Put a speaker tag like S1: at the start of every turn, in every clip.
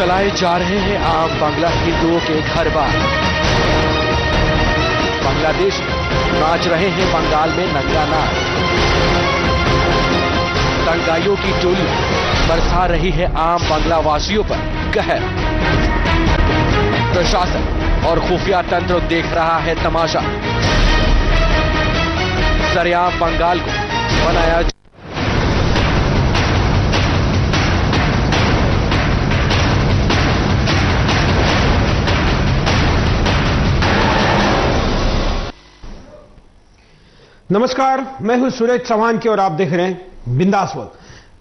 S1: चलाए जा रहे हैं आम बांग्ला हिंदुओं के घर बार। बांग्लादेश में नाच रहे हैं बंगाल में नंगा नाच। दंगाइयों की टोली बरसा रही है आम बांग्ला वासियों पर कहर। प्रशासन और खुफिया तंत्र देख रहा है तमाशा। सरेआम बंगाल को बनाया
S2: नमस्कार, मैं हूं सुरेश चौहान की और आप देख रहे हैं बिंदास वर्ल्ड।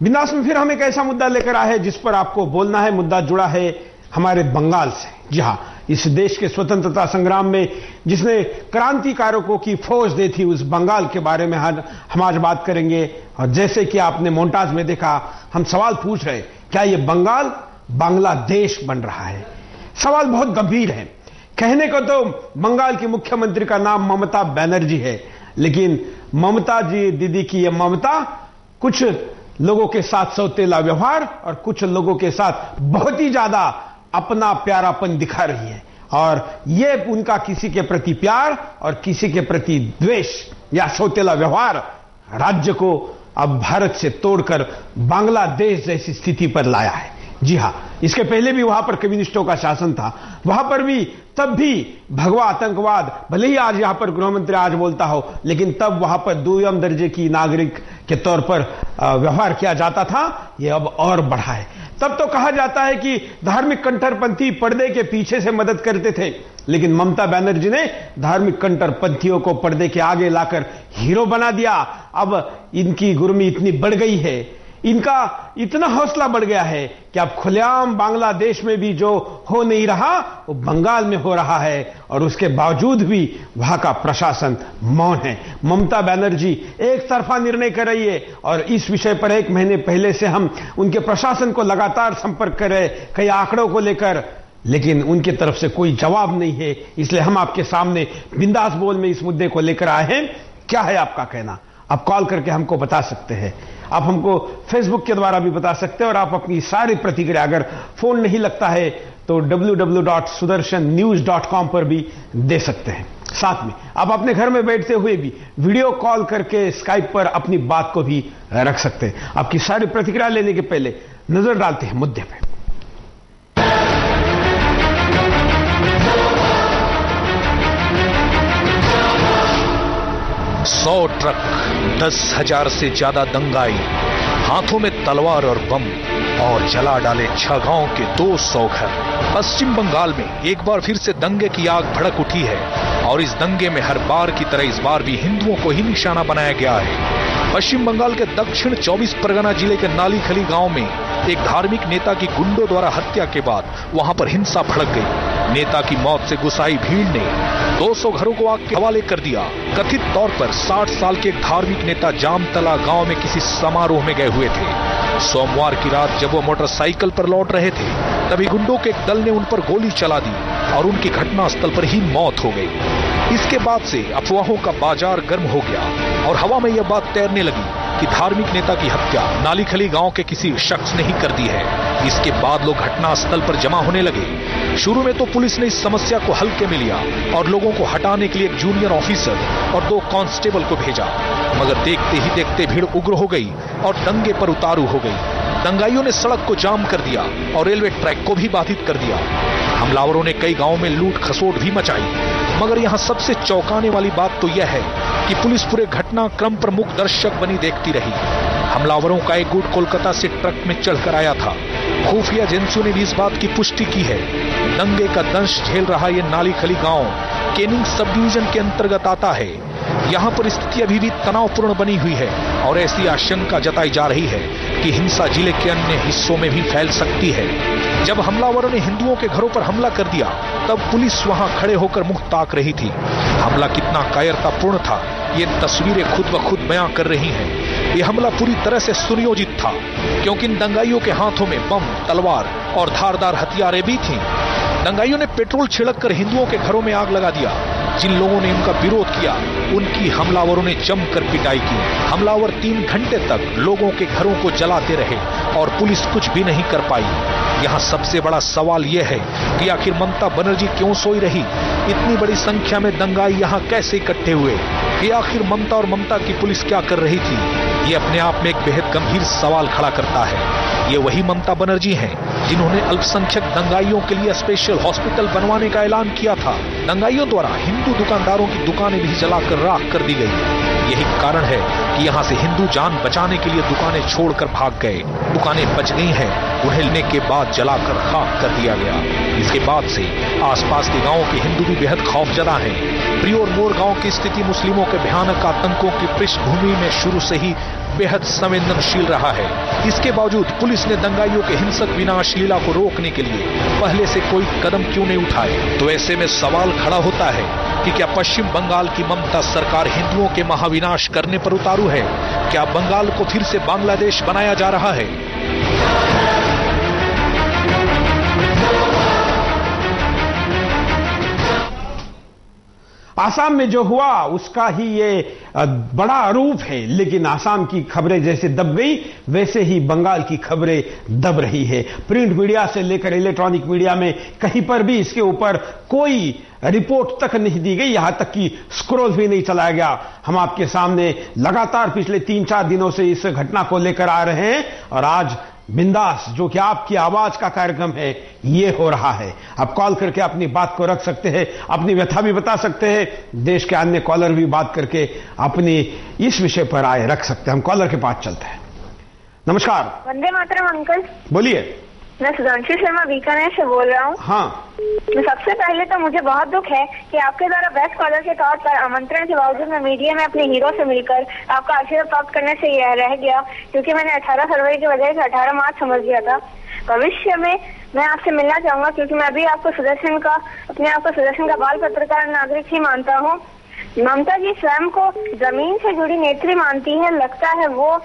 S2: बिंदास में फिर हम एक ऐसा मुद्दा लेकर आए हैं जिस पर आपको बोलना है। मुद्दा जुड़ा है हमारे बंगाल से। जी हां, इस देश के स्वतंत्रता संग्राम में जिसने क्रांतिकारकों की फौज दी थी, उस बंगाल के बारे में हम आज बात करेंगे। और जैसे कि आपने मोन्टाज में देखा, हम सवाल पूछ रहे क्या ये बंगाल बांग्लादेश बन रहा है। सवाल बहुत गंभीर है। कहने को तो बंगाल की मुख्यमंत्री का नाम ममता बनर्जी है, लेकिन ममता जी दीदी की यह ममता कुछ लोगों के साथ सौतेला व्यवहार और कुछ लोगों के साथ बहुत ही ज्यादा अपना प्यारापन दिखा रही है। और यह उनका किसी के प्रति प्यार और किसी के प्रति द्वेष या सौतेला व्यवहार राज्य को अब भारत से तोड़कर बांग्लादेश जैसी स्थिति पर लाया है। जी हां, इसके पहले भी वहां पर कम्युनिस्टों का शासन था। वहां पर भी तब भी भगवा आतंकवाद, भले ही आज यहां पर गृहमंत्री आज बोलता हो, लेकिन तब वहां पर दुय्यम दर्जे की नागरिक के तौर पर व्यवहार किया जाता था। यह अब और बढ़ा है। तब तो कहा जाता है कि धार्मिक कट्टरपंथी पर्दे के पीछे से मदद करते थे, लेकिन ममता बनर्जी ने धार्मिक कट्टरपंथियों को पर्दे के आगे लाकर हीरो बना दिया। अब इनकी गुर्मी इतनी बढ़ गई है, इनका इतना हौसला बढ़ गया है कि अब खुलेआम बांग्लादेश में भी जो हो नहीं रहा वो बंगाल में हो रहा है। और उसके बावजूद भी वहां का प्रशासन मौन है। ममता बनर्जी एक तरफा निर्णय कर रही है और इस विषय पर 1 महीने पहले से हम उनके प्रशासन को लगातार संपर्क कर रहे, कई आंकड़ों को लेकर, लेकिन उनकी तरफ से कोई जवाब नहीं है। इसलिए हम आपके सामने बिंदास बोल में इस मुद्दे को लेकर आए हैं। क्या है आपका कहना? आप कॉल करके हमको बता सकते हैं, आप हमको फेसबुक के द्वारा भी बता सकते हैं, और आप अपनी सारी प्रतिक्रिया, अगर फोन नहीं लगता है तो www.sudarshannews.com पर भी दे सकते हैं। साथ में आप अपने घर में बैठते हुए भी वीडियो कॉल करके स्काइप पर अपनी बात को भी रख सकते हैं। आपकी सारी प्रतिक्रिया लेने के पहले नजर डालते हैं मुद्दे पे।
S3: 100 ट्रक, 10,000 से ज्यादा दंगाई, हाथों में तलवार और बम, और जला डाले 6 गांव के 200 घर। पश्चिम बंगाल में एक बार फिर से दंगे की आग भड़क उठी है, और इस दंगे में हर बार की तरह इस बार भी हिंदुओं को ही निशाना बनाया गया है। पश्चिम बंगाल के दक्षिण 24 परगना जिले के नालीखली गांव में एक धार्मिक नेता की गुंडों द्वारा हत्या के बाद वहां पर हिंसा भड़क गई। नेता की मौत से गुस्साई भीड़ ने 200 घरों को आग के हवाले कर दिया। कथित तौर पर 60 साल के एक धार्मिक नेता जामतला गांव में किसी समारोह में गए हुए थे। सोमवार की रात जब वो मोटरसाइकिल पर लौट रहे थे, तभी गुंडों के एक दल ने उन पर गोली चला दी और उनकी घटनास्थल पर ही मौत हो गई। इसके बाद से अफवाहों का बाजार गर्म हो गया और हवा में यह बात तैरने लगी कि धार्मिक नेता की हत्या नालीखली गांव के किसी शख्स ने ही कर दी है। इसके बाद लोग घटनास्थल पर जमा होने लगे। शुरू में तो पुलिस ने इस समस्या को हल्के में लिया और लोगों को हटाने के लिए एक जूनियर ऑफिसर और 2 कांस्टेबल को भेजा, मगर देखते ही देखते भीड़ उग्र हो गई और दंगे पर उतारू हो गई। दंगाइयों ने सड़क को जाम कर दिया और रेलवे ट्रैक को भी बाधित कर दिया। हमलावरों ने कई गांवों में लूट खसोट भी मचाई, मगर यहां सबसे चौंकाने वाली बात तो यह है कि पुलिस पूरे घटनाक्रम पर मूक दर्शक बनी देखती रही। हमलावरों का एक गुट कोलकाता से ट्रक में चढ़कर आया था। खुफिया एजेंसियों ने भी इस बात की पुष्टि की है। दंगे का दंश झेल रहा यह नालीखली गांव केनिंग सब डिवीजन के अंतर्गत आता है। यहाँ पर स्थिति अभी भी तनावपूर्ण बनी हुई है और ऐसी आशंका जताई जा रही है कि हिंसा जिले के अन्य हिस्सों में भी फैल सकती है। जब हमलावरों ने हिंदुओं के घरों पर हमला कर दिया, तब पुलिस वहां खड़े होकर मुंह ताक रही थी। हमला कितना कायरतापूर्ण था, ये तस्वीरें खुद ब खुद बयां कर रही हैं। यह हमला पूरी तरह से सुनियोजित था, क्योंकि इन दंगाइयों के हाथों में बम, तलवार और धारदार हथियारें भी थीं। दंगाइयों ने पेट्रोल छिड़ककर हिंदुओं के घरों में आग लगा दिया जिन लोगों ने इनका विरोध किया उनकी हमलावरों ने जमकर पिटाई की। हमलावर 3 घंटे तक लोगों के घरों को जलाते रहे और पुलिस कुछ भी नहीं कर पाई। यहाँ सबसे बड़ा सवाल यह है कि आखिर ममता बनर्जी क्यों सोई रही? इतनी बड़ी संख्या में दंगाई यहाँ कैसे इकट्ठे हुए? कि आखिर ममता और ममता की पुलिस क्या कर रही थी? ये अपने आप में एक बेहद गंभीर सवाल खड़ा करता है। ये वही ममता बनर्जी हैं जिन्होंने अल्पसंख्यक दंगाइयों के लिए स्पेशल हॉस्पिटल बनवाने का ऐलान किया था। दंगाइयों द्वारा हिंदू दुकानदारों की दुकानें भी जलाकर राख कर दी गई। यही कारण है कि यहाँ से हिंदू जान बचाने के लिए दुकानें छोड़कर भाग गए। दुकानें बच गई हैं, उन्हें लेने के बाद जलाकर खाक कर दिया गया। इसके बाद से आसपास के गांवों के हिंदू भी बेहद खौफजदा हैं। प्रियोर मोर गांव की स्थिति मुस्लिमों के भयानक आतंकों की पृष्ठभूमि में शुरू से ही बेहद संवेदनशील रहा है। इसके बावजूद पुलिस ने दंगाइयों के हिंसक विनाश लीला को रोकने के लिए पहले से कोई कदम क्यों नहीं उठाए? तो ऐसे में सवाल खड़ा होता है कि क्या पश्चिम बंगाल की ममता सरकार हिंदुओं के महाविनाश करने पर उतारू है? क्या बंगाल को फिर से बांग्लादेश बनाया जा रहा है?
S2: आसाम में जो हुआ उसका ही ये बड़ा आरोप है, लेकिन आसाम की खबरें जैसे दब गई वैसे ही बंगाल की खबरें दब रही है। प्रिंट मीडिया से लेकर इलेक्ट्रॉनिक मीडिया में कहीं पर भी इसके ऊपर कोई रिपोर्ट तक नहीं दी गई, यहां तक कि स्क्रॉल भी नहीं चलाया गया। हम आपके सामने लगातार पिछले 3-4 दिनों से इस घटना को लेकर आ रहे हैं और आज बिंदास, जो कि आपकी आवाज का कार्यक्रम है, ये हो रहा है। आप कॉल करके अपनी बात को रख सकते हैं, अपनी व्यथा भी बता सकते हैं। देश के अन्य कॉलर भी बात करके अपनी इस विषय पर आए रख सकते हैं। हम कॉलर के पास चलते हैं। नमस्कार।
S4: वंदे मातरम अंकल।
S2: बोलिए।
S4: मैं सुधांशु शर्मा बीकानेर से बोल रहा हूँ।
S2: हाँ।
S4: सबसे पहले तो मुझे बहुत दुख है कि आपके द्वारा बेस्ट कॉलर के तौर पर आमंत्रण के बावजूद मैं मीडिया में अपने हीरो से मिलकर आपका आशीर्वाद प्राप्त करने से यह रह गया, क्योंकि मैंने 18 फरवरी के बजाय 18 मार्च समझ लिया था। भविष्य में मैं आपसे मिलना चाहूंगा, क्योंकि मैं भी आपको अपने आप को सुदर्शन का बाल पत्रकार नागरिक ही मानता हूँ। ममता जी स्वयं को जमीन से जुड़ी नेत्री मानती है, लगता है वो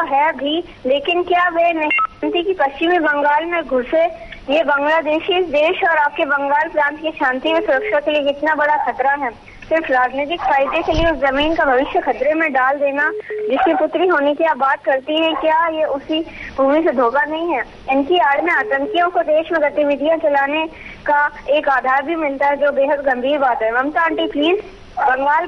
S4: है भी, लेकिन क्या वे नहीं जानती कि पश्चिमी बंगाल में घुसे ये बांग्लादेशी देश और आपके बंगाल प्रांत की शांति व सुरक्षा के लिए कितना बड़ा खतरा है? सिर्फ राजनीतिक फायदे के लिए उस जमीन का भविष्य खतरे में डाल देना, जिसकी पुत्री होने की आप बात करती हैं, क्या ये उसी भूमि से धोखा नहीं है? इनकी आड़ में आतंकियों को देश में गतिविधियां चलाने का एक आधार भी मिलता है, जो बेहद गंभीर बात है। ममता आंटी प्लीज बंगाल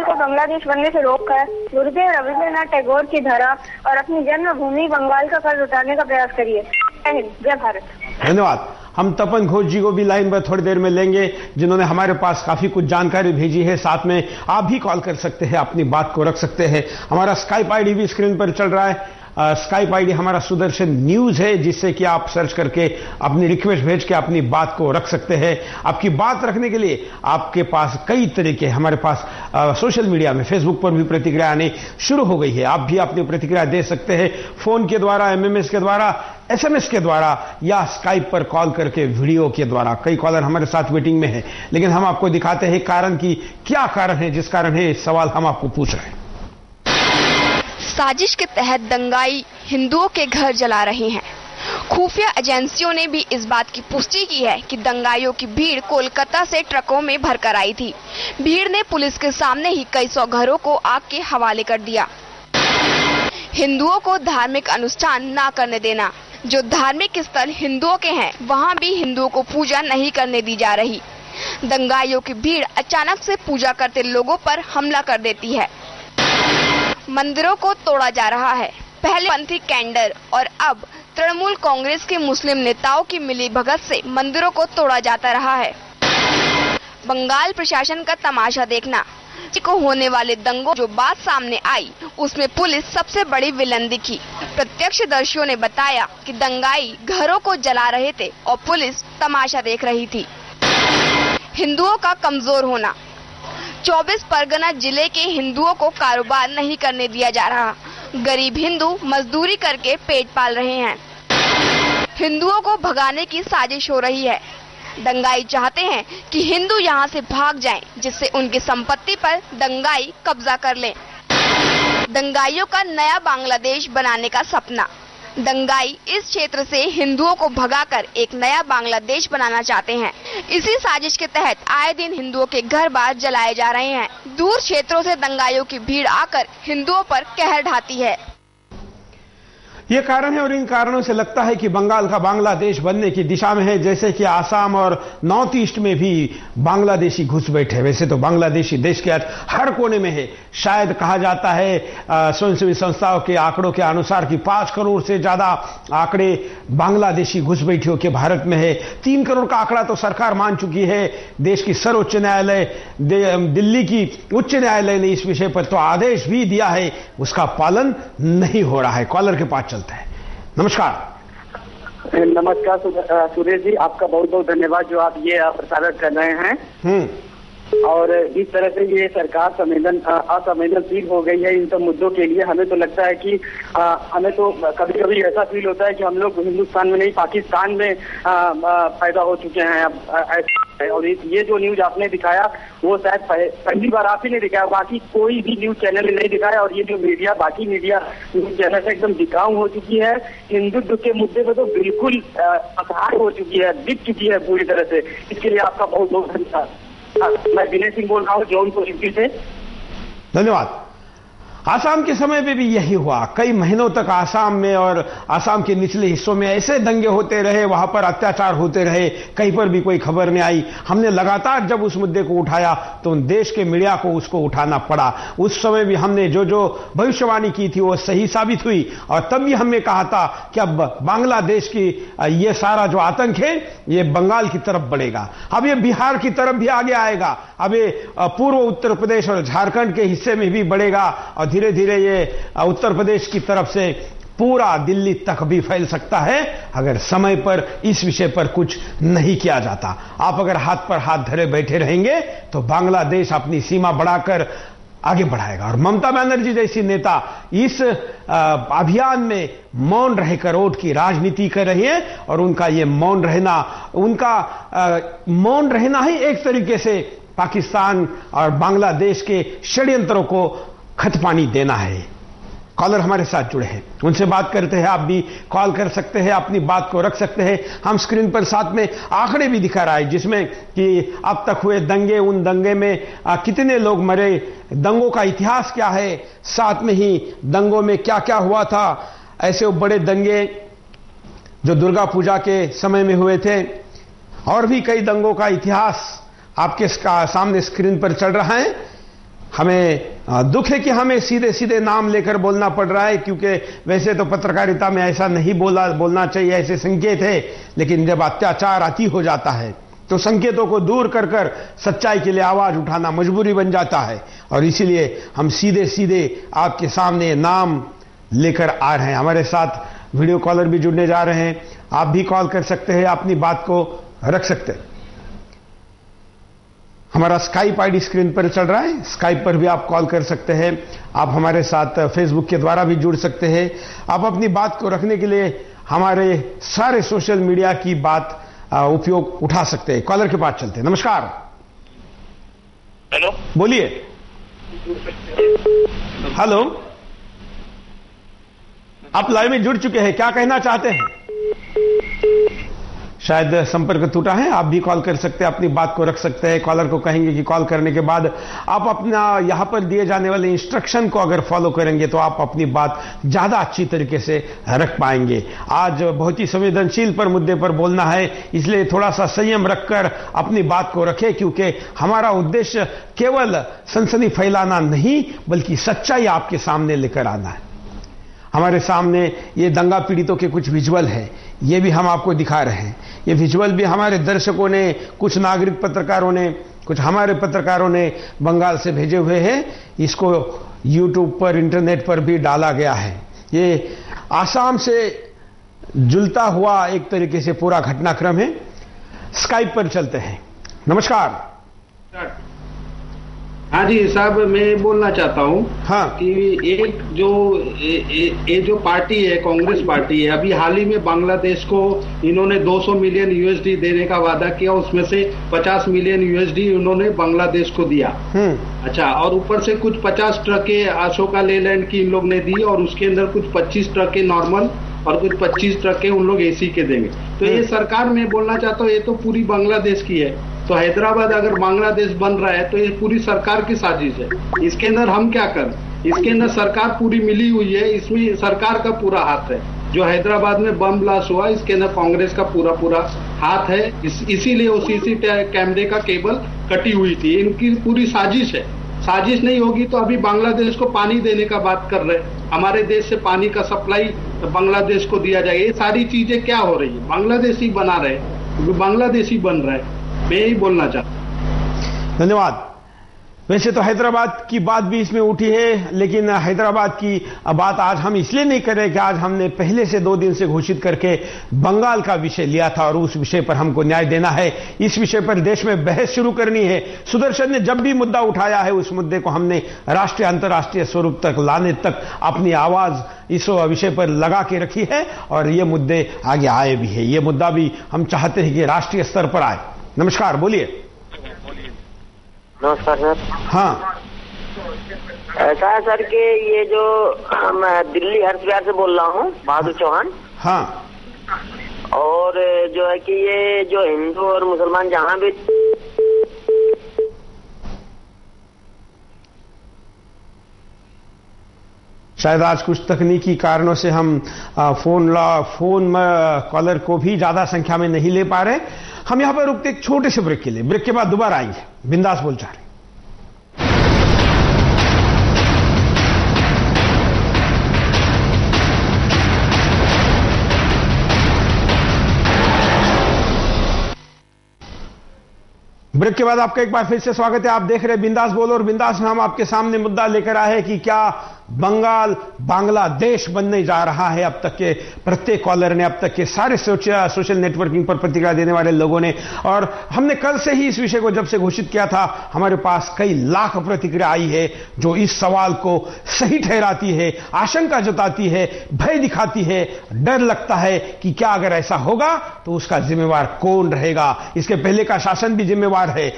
S4: को बांग्लादेश बनने से रोककर गुरुदेव रविंद्रनाथ टैगोर की धरा और अपनी जन्मभूमि बंगाल का कर्ज उतारने का प्रयास करिए। जय हिंद, जय भारत।
S2: धन्यवाद। हम तपन घोष जी को भी लाइन पर थोड़ी देर में लेंगे, जिन्होंने हमारे पास काफी कुछ जानकारी भेजी है। साथ में आप भी कॉल कर सकते हैं, अपनी बात को रख सकते हैं। हमारा स्काइप आईडी भी स्क्रीन पर चल रहा है। स्काइप आईडी हमारा सुदर्शन न्यूज है, जिससे कि आप सर्च करके अपनी रिक्वेस्ट भेज के अपनी बात को रख सकते हैं। आपकी बात रखने के लिए आपके पास कई तरीके, हमारे पास सोशल मीडिया में फेसबुक पर भी प्रतिक्रिया आनी शुरू हो गई है। आप भी अपनी प्रतिक्रिया दे सकते हैं फोन के द्वारा, एमएमएस के द्वारा, एसएमएस के द्वारा या स्काइप पर कॉल करके वीडियो के द्वारा। कई कॉलर हमारे साथ वेटिंग में है, लेकिन हम आपको दिखाते हैं कारण की क्या कारण है, जिस कारण है सवाल हम आपको पूछ रहे हैं।
S5: साजिश के तहत दंगाई हिंदुओं के घर जला रहे हैं। खुफिया एजेंसियों ने भी इस बात की पुष्टि की है कि दंगाइयों की भीड़ कोलकाता से ट्रकों में भरकर आई थी। भीड़ ने पुलिस के सामने ही कई सौ घरों को आग के हवाले कर दिया। हिंदुओं को धार्मिक अनुष्ठान ना करने देना। जो धार्मिक स्थल हिंदुओं के हैं, वहाँ भी हिंदुओं को पूजा नहीं करने दी जा रही। दंगाइयों की भीड़ अचानक से पूजा करते लोगों पर हमला कर देती है। मंदिरों को तोड़ा जा रहा है। पहले पंथी कैंडर और अब तृणमूल कांग्रेस के मुस्लिम नेताओं की मिलीभगत से मंदिरों को तोड़ा जाता रहा है। बंगाल प्रशासन का तमाशा देखना। को होने वाले दंगों जो बात सामने आई, उसमें पुलिस सबसे बड़ी विलन दिखी। प्रत्यक्षदर्शियों ने बताया कि दंगाई घरों को जला रहे थे और पुलिस तमाशा देख रही थी। हिंदुओं का कमजोर होना। 24 परगना जिले के हिंदुओं को कारोबार नहीं करने दिया जा रहा। गरीब हिंदू मजदूरी करके पेट पाल रहे हैं। हिंदुओं को भगाने की साजिश हो रही है। दंगाई चाहते हैं कि हिंदू यहां से भाग जाएं, जिससे उनकी संपत्ति पर दंगाई कब्जा कर लें। दंगाइयों का नया बांग्लादेश बनाने का सपना। दंगाई इस क्षेत्र से हिंदुओं को भगाकर एक नया बांग्लादेश बनाना चाहते हैं। इसी साजिश के तहत आए दिन हिंदुओं के घर बार जलाए जा रहे हैं। दूर क्षेत्रों से दंगाइयों की भीड़ आकर हिंदुओं पर कहर ढाती है।
S2: ये कारण है और इन कारणों से लगता है कि बंगाल का बांग्लादेश बनने की दिशा में है, जैसे कि आसाम और नॉर्थ ईस्ट में भी बांग्लादेशी घुस बैठे। वैसे तो बांग्लादेशी देश के हर कोने में है। शायद कहा जाता है स्वयंसेवी संस्थाओं के आंकड़ों के अनुसार कि 5 करोड़ से ज्यादा आंकड़े बांग्लादेशी घुसपैठियों के भारत में है। 3 करोड़ का आंकड़ा तो सरकार मान चुकी है। देश की सर्वोच्च न्यायालय दिल्ली की उच्च न्यायालय ने इस विषय पर तो आदेश भी दिया है, उसका पालन नहीं हो रहा है। कॉलर के पास चलता है। नमस्कार।
S6: नमस्कार सुरेश जी, आपका बहुत बहुत धन्यवाद जो आप ये प्रसारण कर रहे हैं। और इस तरह से ये सरकार असंवेदनशील हो गई है इन सब मुद्दों के लिए। हमें तो लगता है कि हमें तो कभी कभी ऐसा फील होता है कि हम लोग हिंदुस्तान में नहीं पाकिस्तान में पैदा हो चुके हैं अब। और ये जो न्यूज आपने दिखाया वो शायद पहली बार आप ही ने दिखाया, बाकी कोई भी न्यूज चैनल ने नहीं दिखाया। और ये जो मीडिया बाकी मीडिया न्यूज चैनल से एकदम दिखाऊ हो चुकी है। हिंदुत्व के मुद्दे पर तो बिल्कुल असहाय हो चुकी है, दिख चुकी है पूरी तरह से। इसके लिए आपका बहुत बहुत धन्यवाद। मैं विनय सिंह बोल रहा हूँ जौनपुर यूपी से।
S2: धन्यवाद। आसाम के समय में भी यही हुआ। कई महीनों तक आसाम में और आसाम के निचले हिस्सों में ऐसे दंगे होते रहे, वहां पर अत्याचार होते रहे, कहीं पर भी कोई खबर नहीं आई। हमने लगातार जब उस मुद्दे को उठाया तो देश के मीडिया को उसको उठाना पड़ा। उस समय भी हमने जो जो भविष्यवाणी की थी वो सही साबित हुई। और तब भी हमने कहा था कि अब बांग्लादेश की ये सारा जो आतंक है ये बंगाल की तरफ बढ़ेगा, अब ये बिहार की तरफ भी आगे आएगा, अब ये पूर्व उत्तर प्रदेश और झारखंड के हिस्से में भी बढ़ेगा और धीरे धीरे ये उत्तर प्रदेश की तरफ से पूरा दिल्ली तक भी फैल सकता है अगर समय पर इस विषय पर कुछ नहीं किया जाता। आप अगर हाथ पर हाथ धरे बैठे रहेंगे तो बांग्लादेश अपनी सीमा बढ़ाकर आगे बढ़ाएगा। और ममता बनर्जी जैसी नेता इस अभियान में मौन रहकर वोट की राजनीति कर रही है और उनका ये मौन रहना ही एक तरीके से पाकिस्तान और बांग्लादेश के षड्यंत्रों को खतपानी देना है। कॉलर हमारे साथ जुड़े हैं, उनसे बात करते हैं। आप भी कॉल कर सकते हैं, अपनी बात को रख सकते हैं। हम स्क्रीन पर साथ में आंकड़े भी दिखा रहा है जिसमें कि अब तक हुए दंगे, उन दंगे में कितने लोग मरे, दंगों का इतिहास क्या है, साथ में ही दंगों में क्या क्या हुआ था। ऐसे बड़े दंगे जो दुर्गा पूजा के समय में हुए थे और भी कई दंगों का इतिहास आपके सामने स्क्रीन पर चल रहा है। हमें दुख है कि हमें सीधे सीधे नाम लेकर बोलना पड़ रहा है, क्योंकि वैसे तो पत्रकारिता में ऐसा नहीं बोलना चाहिए, ऐसे संकेत है। लेकिन जब अत्याचार अति हो जाता है तो संकेतों को दूर कर कर सच्चाई के लिए आवाज उठाना मजबूरी बन जाता है। और इसीलिए हम सीधे सीधे आपके सामने नाम लेकर आ रहे हैं। हमारे साथ वीडियो कॉलर भी जुड़ने जा रहे हैं। आप भी कॉल कर सकते हैं, अपनी बात को रख सकते हैं। हमारा स्काइप आईडी स्क्रीन पर चल रहा है, स्काइप पर भी आप कॉल कर सकते हैं। आप हमारे साथ फेसबुक के द्वारा भी जुड़ सकते हैं। आप अपनी बात को रखने के लिए हमारे सारे सोशल मीडिया की बात उपयोग उठा सकते हैं। कॉलर के पास चलते हैं। नमस्कार।
S6: हेलो,
S2: बोलिए। हेलो, आप लाइव में जुड़ चुके हैं, क्या कहना चाहते हैं? शायद संपर्क टूटा है। आप भी कॉल कर सकते हैं, अपनी बात को रख सकते हैं। कॉलर को कहेंगे कि कॉल करने के बाद आप अपना यहां पर दिए जाने वाले इंस्ट्रक्शन को अगर फॉलो करेंगे तो आप अपनी बात ज्यादा अच्छी तरीके से रख पाएंगे। आज बहुत ही संवेदनशील पर मुद्दे पर बोलना है, इसलिए थोड़ा सा संयम रखकर अपनी बात को रखें, क्योंकि हमारा उद्देश्य केवल सनसनी फैलाना नहीं बल्कि सच्चाई आपके सामने लेकर आना है। हमारे सामने ये दंगा पीड़ितों के कुछ विजुअल हैं, ये भी हम आपको दिखा रहे हैं। ये विजुअल भी हमारे दर्शकों ने, कुछ नागरिक पत्रकारों ने, कुछ हमारे पत्रकारों ने बंगाल से भेजे हुए हैं। इसको यूट्यूब पर, इंटरनेट पर भी डाला गया है। ये आसाम से जुलता हुआ एक तरीके से पूरा घटनाक्रम है। स्काइप पर चलते हैं। नमस्कार।
S7: हाँ जी साहब, मैं बोलना चाहता हूँ कि एक जो पार्टी है, कांग्रेस पार्टी है, अभी हाल ही में बांग्लादेश को इन्होंने 200 मिलियन यूएसडी देने का वादा किया। उसमें से 50 मिलियन यूएसडी उन्होंने बांग्लादेश को दिया। अच्छा, और ऊपर से कुछ 50 ट्रकें अशोका लेलैंड की इन लोग ने दी और उसके अंदर कुछ 25 ट्रकें नॉर्मल और कुछ 25 ट्रकें उन लोग एसी के देंगे। तो ये सरकार, मैं बोलना चाहता हूँ, ये तो पूरी बांग्लादेश की है। तो हैदराबाद अगर बांग्लादेश बन रहा है तो ये पूरी सरकार की साजिश है। इसके अंदर हम क्या करें? इसके अंदर सरकार पूरी मिली हुई है, इसमें सरकार का पूरा हाथ है। जो हैदराबाद में बम ब्लास्ट हुआ, इसके अंदर कांग्रेस का पूरा हाथ है। इसीलिए वो सीसी कैमरे का केबल कटी हुई थी। इनकी पूरी साजिश है। साजिश नहीं होगी तो अभी बांग्लादेश को पानी देने का बात कर रहे हैं। हमारे देश से पानी का सप्लाई बांग्लादेश को दिया जाएगा। ये सारी चीजें क्या हो रही है? बांग्लादेशी बना रहे, क्योंकि बांग्लादेशी बन रहा है। मैं यही बोलना चाहता हूं।
S2: धन्यवाद। वैसे तो हैदराबाद की बात भी इसमें उठी है, लेकिन हैदराबाद की बात आज हम इसलिए नहीं कर रहे कि आज हमने पहले से 2 दिन से घोषित करके बंगाल का विषय लिया था और उस विषय पर हमको न्याय देना है। इस विषय पर देश में बहस शुरू करनी है। सुदर्शन ने जब भी मुद्दा उठाया है, उस मुद्दे को हमने राष्ट्रीय अंतर्राष्ट्रीय स्वरूप तक लाने तक अपनी आवाज इस विषय पर लगा के रखी है और ये मुद्दे आगे आए भी है। ये मुद्दा भी हम चाहते हैं कि राष्ट्रीय स्तर पर आए। नमस्कार, बोलिए।
S8: नमस्कार सर।
S2: हाँ,
S8: ऐसा है सर कि ये जो मैं दिल्ली हरिद्वार से बोल रहा हूँ, बहादुर चौहान।
S2: हाँ।
S8: और जो है कि ये जो हिंदू और मुसलमान जहाँ भी
S2: शायद आज कुछ तकनीकी कारणों से हम फोन कॉलर को भी ज्यादा संख्या में नहीं ले पा रहे। हम यहां पर रुकते एक छोटे से ब्रेक के लिए। ब्रेक के बाद दोबारा आएंगे। बिंदास बोल रहे। ब्रेक के बाद आपका एक बार फिर से स्वागत है। आप देख रहे हैं बिंदास बोलो और बिंदास में हम आपके सामने मुद्दा लेकर आए हैं कि क्या बंगाल बांग्लादेश बनने जा रहा है। अब तक के प्रत्येक कॉलर ने, अब तक के सारे सोशल नेटवर्किंग पर प्रतिक्रिया देने वाले लोगों ने, और हमने कल से ही इस विषय को जब से घोषित किया था, हमारे पास कई लाख प्रतिक्रिया आई है जो इस सवाल को सही ठहराती है, आशंका जताती है, भय दिखाती है, डर लगता है कि क्या अगर ऐसा होगा तो उसका जिम्मेवार कौन रहेगा। इसके पहले का शासन भी जिम्मेवार है,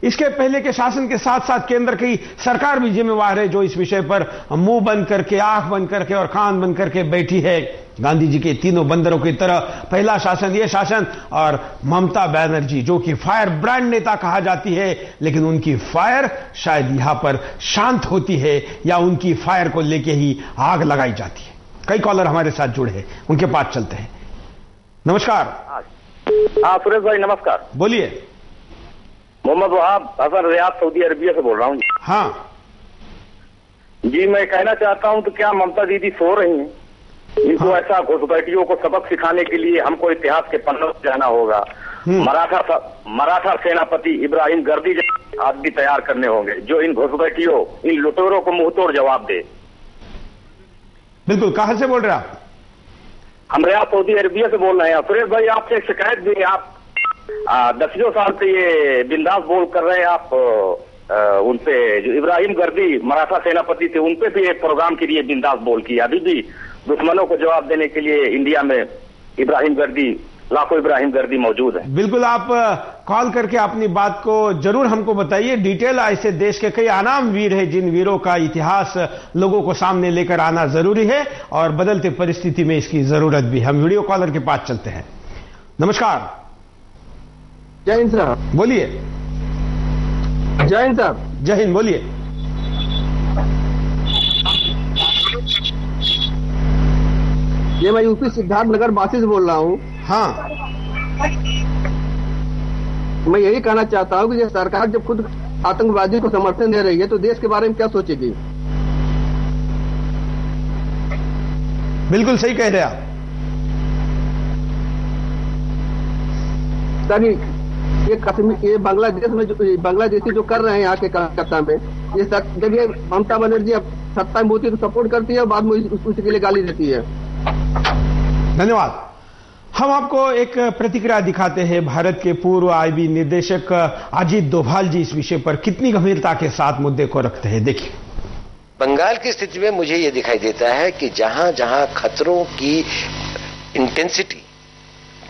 S2: इसके पहले के शासन के साथ साथ केंद्र की सरकार भी जिम्मेवार है जो इस विषय पर मुंह बंद करके, आंख बंद करके और कान बंद करके बैठी है। गांधी जी के तीनों बंदरों की तरह पहला शासन, यह शासन, और ममता बनर्जी जो कि फायर ब्रांड नेता कहा जाती है, लेकिन उनकी फायर शायद यहां पर शांत होती है या उनकी फायर को लेके ही आग लगाई जाती है। कई कॉलर हमारे साथ जुड़े हैं, उनके पास चलते हैं। नमस्कार।
S9: हाँ सुरेश भाई नमस्कार।
S2: बोलिए।
S9: Mohammad Wahab Hasan Riyadh Saudi Arabia से बोल रहा हूँ।
S2: हाँ
S9: जी, मैं कहना चाहता हूँ तो क्या ममता दीदी सो रही हैं? इनको
S2: हाँ।
S9: ऐसा घुसपैठियों को सबक सिखाने के लिए हमको इतिहास के पन्नों पर जाना होगा। मराठा सेनापति इब्राहिम गर्दी आदमी तैयार करने होंगे जो इन घुसपैठियों, इन लुटेरों को मुंहतोड़ जवाब दे।
S2: बिल्कुल। कहां से बोल रहे हैं आप?
S9: हम रियाद सऊदी अरबिया से बोल रहे हैं। सुरेश भाई आपसे एक शिकायत भी, आप 10 साल से ये बिंदास बोल कर रहे हैं। आप उनपे जो इब्राहिम गर्दी मराठा सेनापति थे, उनपे भी एक प्रोग्राम के लिए बिंदास बोल किया। अभी भी दुश्मनों को जवाब देने के लिए इंडिया में इब्राहिम गर्दी, लाखों इब्राहिम गर्दी मौजूद है।
S2: बिल्कुल। आप कॉल करके अपनी बात को जरूर हमको बताइए डिटेल। ऐसे देश के कई अनाम वीर हैं जिन वीरों का इतिहास लोगों को सामने लेकर आना जरूरी है और बदलती परिस्थिति में इसकी जरूरत भी। हम वीडियो कॉलर के पास चलते हैं। नमस्कार।
S10: जय हिंद साहब।
S2: बोलिए।
S10: जय हिंद साहब।
S2: जय हिंद, बोलिए।
S10: ये मैं यूपी सिद्धार्थनगर बासी से बोल रहा हूँ।
S2: हाँ।
S10: मैं यही कहना चाहता हूँ कि ये सरकार जब खुद आतंकवादी को समर्थन दे रही है तो देश के बारे में क्या सोचेगी?
S2: बिल्कुल सही कह रहे हैं आप।
S10: सर ये कश्मीर, ये बांग्लादेश में जो बांग्लादेशी जो कर रहे हैं यहाँ के कलकत्ता में, ये जब ये ममता बनर्जी अब सत्ता में होती है तो सपोर्ट करती है, बाद में उसके लिए गाली देती है।
S2: धन्यवाद। हम आपको एक प्रतिक्रिया दिखाते हैं। भारत के पूर्व आईबी निदेशक अजीत डोभाल जी इस विषय पर कितनी गंभीरता के साथ मुद्दे को रखते हैं, देखिए।
S11: बंगाल की स्थिति में मुझे ये दिखाई देता है कि जहां जहां खतरों की इंटेंसिटी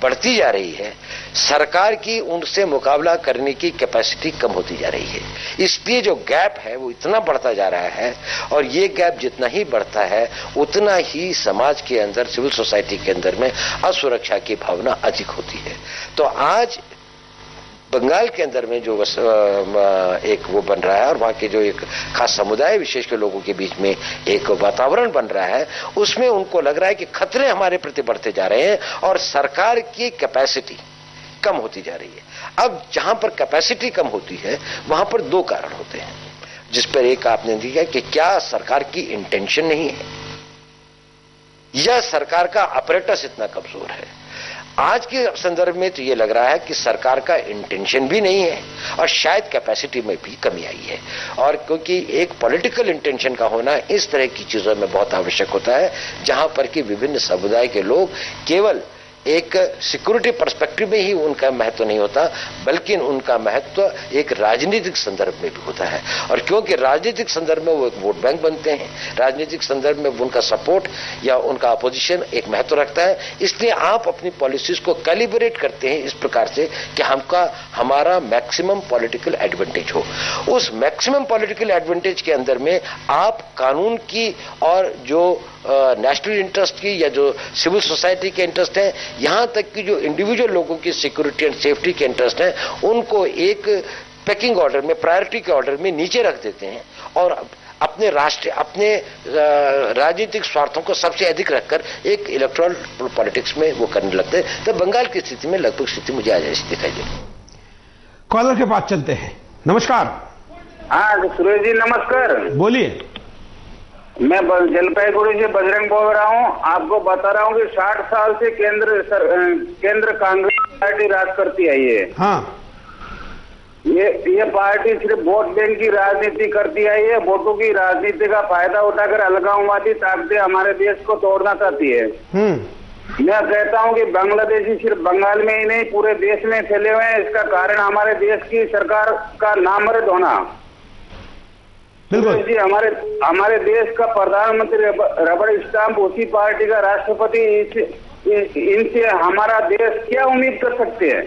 S11: बढ़ती जा रही है, सरकार की उनसे मुकाबला करने की कैपेसिटी कम होती जा रही है। इसलिए जो गैप है वो इतना बढ़ता जा रहा है, और ये गैप जितना ही बढ़ता है उतना ही समाज के अंदर, सिविल सोसाइटी के अंदर में असुरक्षा की भावना अधिक होती है। तो आज बंगाल के अंदर में जो एक वो बन रहा है, और वहां के जो एक खास समुदाय विशेष के लोगों के बीच में एक वातावरण बन रहा है, उसमें उनको लग रहा है कि खतरे हमारे प्रति बढ़ते जा रहे हैं और सरकार की कैपेसिटी कम होती जा रही है। अब जहां पर कैपेसिटी कम होती है वहां पर दो कारण होते हैं, जिस पर एक आपने दिया कि क्या सरकार की इंटेंशन नहीं है या सरकार का अपरेटस इतना कमजोर है। आज के संदर्भ में तो ये लग रहा है कि सरकार का इंटेंशन भी नहीं है और शायद कैपेसिटी में भी कमी आई है, और क्योंकि एक पॉलिटिकल इंटेंशन का होना इस तरह की चीजों में बहुत आवश्यक होता है, जहां पर कि विभिन्न समुदाय के लोग केवल एक सिक्योरिटी पर्सपेक्टिव में ही उनका महत्व नहीं होता, बल्कि उनका महत्व एक राजनीतिक संदर्भ में भी होता है। और क्योंकि राजनीतिक संदर्भ में वो एक वोट बैंक बनते हैं, राजनीतिक संदर्भ में उनका सपोर्ट या उनका अपोजिशन एक महत्व रखता है, इसलिए आप अपनी पॉलिसीज को कैलिब्रेट करते हैं इस प्रकार से कि हमारा मैक्सिमम पॉलिटिकल एडवांटेज हो। उस मैक्सिमम पॉलिटिकल एडवांटेज के अंदर में आप कानून की और जो नेशनल इंटरेस्ट की या जो सिविल सोसाइटी के इंटरेस्ट है, यहां तक कि जो इंडिविजुअल लोगों की सिक्योरिटी एंड सेफ्टी के इंटरेस्ट हैं, उनको एक पैकिंग ऑर्डर में, प्रायोरिटी के ऑर्डर में नीचे रख देते हैं और अपने राजनीतिक स्वार्थों को सबसे अधिक रखकर एक इलेक्टोरल पॉलिटिक्स में वो करने लगते हैं। तो बंगाल की स्थिति में लगभग स्थिति मुझे आज ऐसी दिखाई दे रही।
S2: कॉलर के पास चलते हैं। नमस्कार।
S12: हाँ सुरेश जी नमस्कार।
S2: बोलिए।
S12: मैं जलपाईगुड़ी से बजरंग बोल रहा हूँ। आपको बता रहा हूँ कि 60 साल से केंद्र कांग्रेस पार्टी राज करती आई है।
S2: हाँ।
S12: ये पार्टी सिर्फ वोट बैंक की राजनीति करती आई है। वोटों की राजनीति का फायदा उठाकर अलगाववादी ताकतें हमारे देश को तोड़ना चाहती है। मैं कहता हूं कि बांग्लादेशी सिर्फ बंगाल में ही नहीं पूरे देश में फैले हुए हैं। इसका कारण हमारे देश की सरकार का नामर्द होना।
S2: बिल्कुल
S12: जी, हमारे देश का प्रधानमंत्री रबड़ स्टाम्प उसी पार्टी का राष्ट्रपति, इनसे हमारा देश क्या उम्मीद कर सकते हैं?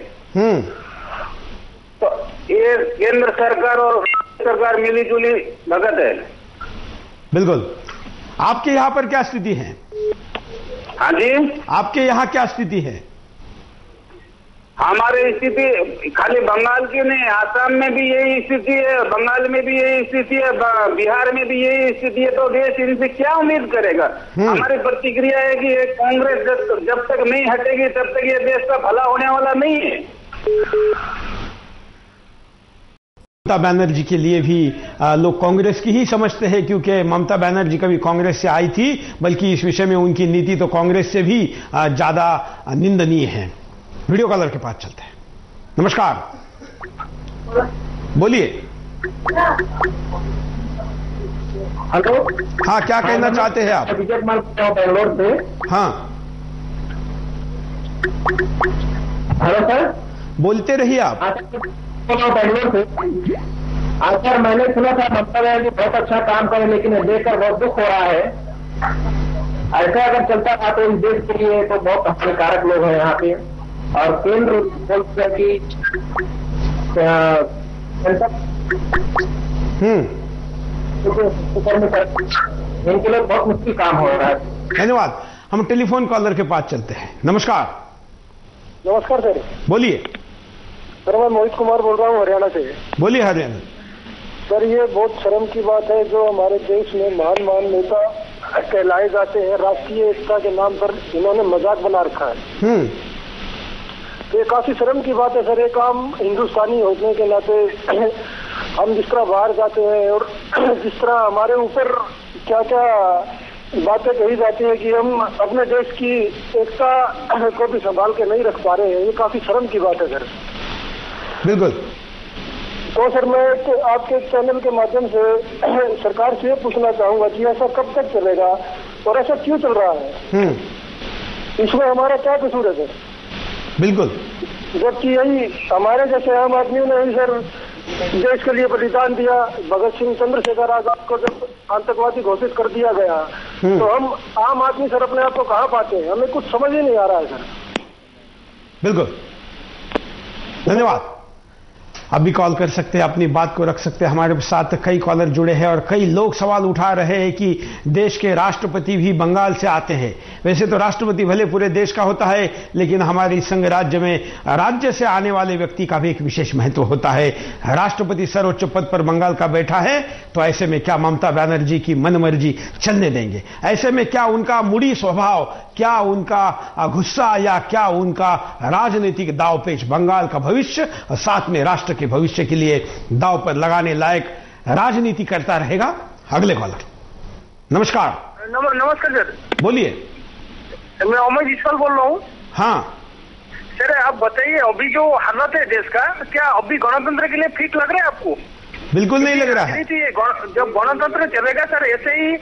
S12: तो ये केंद्र सरकार और सरकार मिली जुली भगत है।
S2: बिल्कुल। आपके यहाँ पर क्या स्थिति है?
S12: हाँ जी,
S2: आपके यहाँ क्या स्थिति है?
S12: हमारी स्थिति खाली बंगाल की नहीं, आसाम में भी यही स्थिति है, बंगाल में भी यही स्थिति है, बिहार में भी यही स्थिति है। तो देश इनसे क्या उम्मीद करेगा? हमारी प्रतिक्रिया है कि कांग्रेस जब तक नहीं हटेगी तब तक ये देश का भला होने वाला नहीं है।
S2: ममता बनर्जी के लिए भी लोग कांग्रेस की ही समझते हैं, क्योंकि ममता बनर्जी कभी कांग्रेस से आई थी, बल्कि इस विषय में उनकी नीति तो कांग्रेस से भी ज्यादा निंदनीय है। वीडियो कॉलर के पास चलते हैं। नमस्कार। बोलिए।
S13: हेलो।
S2: हाँ, क्या कहना चाहते हैं आप?
S13: विजय कुमार बेंगलोर से।
S2: हाँ,
S13: हेलो सर।
S2: बोलते रहिए आप।
S13: बेंगलोर से। आज सर मैंने सुना था ममता बनर्जी बहुत अच्छा काम करे, लेकिन देखकर बहुत दुख हो रहा है। ऐसा अगर चलता था तो इस देश के लिए तो बहुत हानिकारक लोग हैं यहाँ पे। और केंद्र बोलते हैं कि इनके लिए बहुत मुश्किल काम हो रहा है।
S2: धन्यवाद। हम टेलीफोन कॉलर के पास चलते हैं। नमस्कार।
S14: नमस्कार सर।
S2: बोलिए।
S14: सर मैं मोहित कुमार बोल रहा हूँ हरियाणा से।
S2: बोलिए हरियाणा।
S14: सर ये बहुत शर्म की बात है जो हमारे देश में महान महान नेता कहलाए जाते हैं, राष्ट्रीय एकता के नाम पर इन्होंने मजाक बना रखा है। ये काफी शर्म की बात है सर। एक आम हिंदुस्तानी होने के नाते हम जिस तरह बाहर जाते हैं और जिस तरह हमारे ऊपर क्या क्या बातें कही जाती है कि हम अपने देश की एकता को भी संभाल के नहीं रख पा रहे हैं, ये काफी शर्म की बात है सर।
S2: बिल्कुल।
S14: तो सर मैं आपके चैनल के माध्यम से सरकार से पूछना चाहूंगा कि ऐसा कब तक चलेगा और ऐसा क्यों चल रहा है? इसमें हमारा क्या कसूर है सर?
S2: बिल्कुल।
S14: जबकि यही हमारे जैसे आम आदमियों ने ही सर देश के लिए बलिदान दिया। भगत सिंह, चंद्रशेखर आजाद को जब आतंकवादी घोषित कर दिया गया तो हम आम आदमी सर अपने आप को कहाँ पाते हैं? हमें कुछ समझ ही नहीं आ रहा है सर।
S2: बिल्कुल, धन्यवाद। आप भी कॉल कर सकते हैं, अपनी बात को रख सकते हैं। हमारे साथ कई कॉलर जुड़े हैं और कई लोग सवाल उठा रहे हैं कि देश के राष्ट्रपति भी बंगाल से आते हैं। वैसे तो राष्ट्रपति भले पूरे देश का होता है, लेकिन हमारी संघ राज्य में राज्य से आने वाले व्यक्ति का भी एक विशेष महत्व होता है। राष्ट्रपति सर्वोच्च पद पर बंगाल का बैठा है, तो ऐसे में क्या ममता बनर्जी की मनमर्जी चलने देंगे? ऐसे में क्या उनका मुड़ी स्वभाव, क्या उनका गुस्सा या क्या उनका राजनीतिक दांवपेच बंगाल का भविष्य और साथ में राष्ट्र के भविष्य के लिए दांव पर लगाने लायक राजनीति करता रहेगा? अगले कॉलर। नमस्कार।
S15: नमस्कार सर,
S2: बोलिए।
S15: मैं अमर इस्माइल बोल रहा हूँ।
S2: हाँ
S15: सर, आप बताइए, अभी जो हालत है देश का, क्या अभी गणतंत्र के लिए ठीक लग रहा है आपको?
S2: बिल्कुल नहीं लग रहा है।
S15: जब गणतंत्र चलेगा सर, ऐसे ही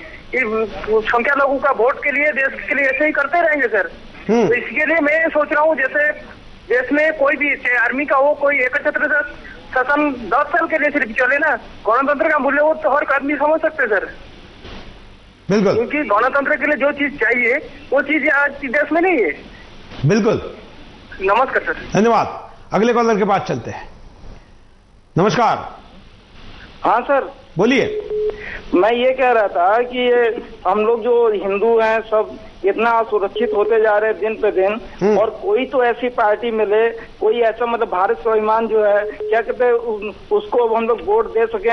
S15: संख्या लोगों का वोट के लिए, देश के लिए ऐसे ही करते रहेंगे सर। तो इसके लिए मैं सोच रहा हूँ, जैसे देश में कोई भी, चाहे आर्मी का हो, कोई एकत्र शासन 10 साल के लिए सिर्फ चले ना, गणतंत्र का मूल्य वो तो हर आदमी समझ सकते सर।
S2: बिल्कुल,
S15: क्योंकि गणतंत्र के लिए जो चीज चाहिए वो चीज आज देश में नहीं है।
S2: बिल्कुल।
S15: नमस्कार सर।
S2: धन्यवाद। अगले कॉलर के पास चलते हैं। नमस्कार।
S16: हाँ सर,
S2: बोलिए।
S16: मैं ये कह रहा था कि ये हम लोग जो हिंदू हैं सब इतना सुरक्षित होते जा रहे हैं दिन पे दिन, और कोई तो ऐसी पार्टी मिले, कोई ऐसा मतलब भारत स्वाभिमान जो है, क्या कहते हैं, उसको हम लोग वोट दे सकें।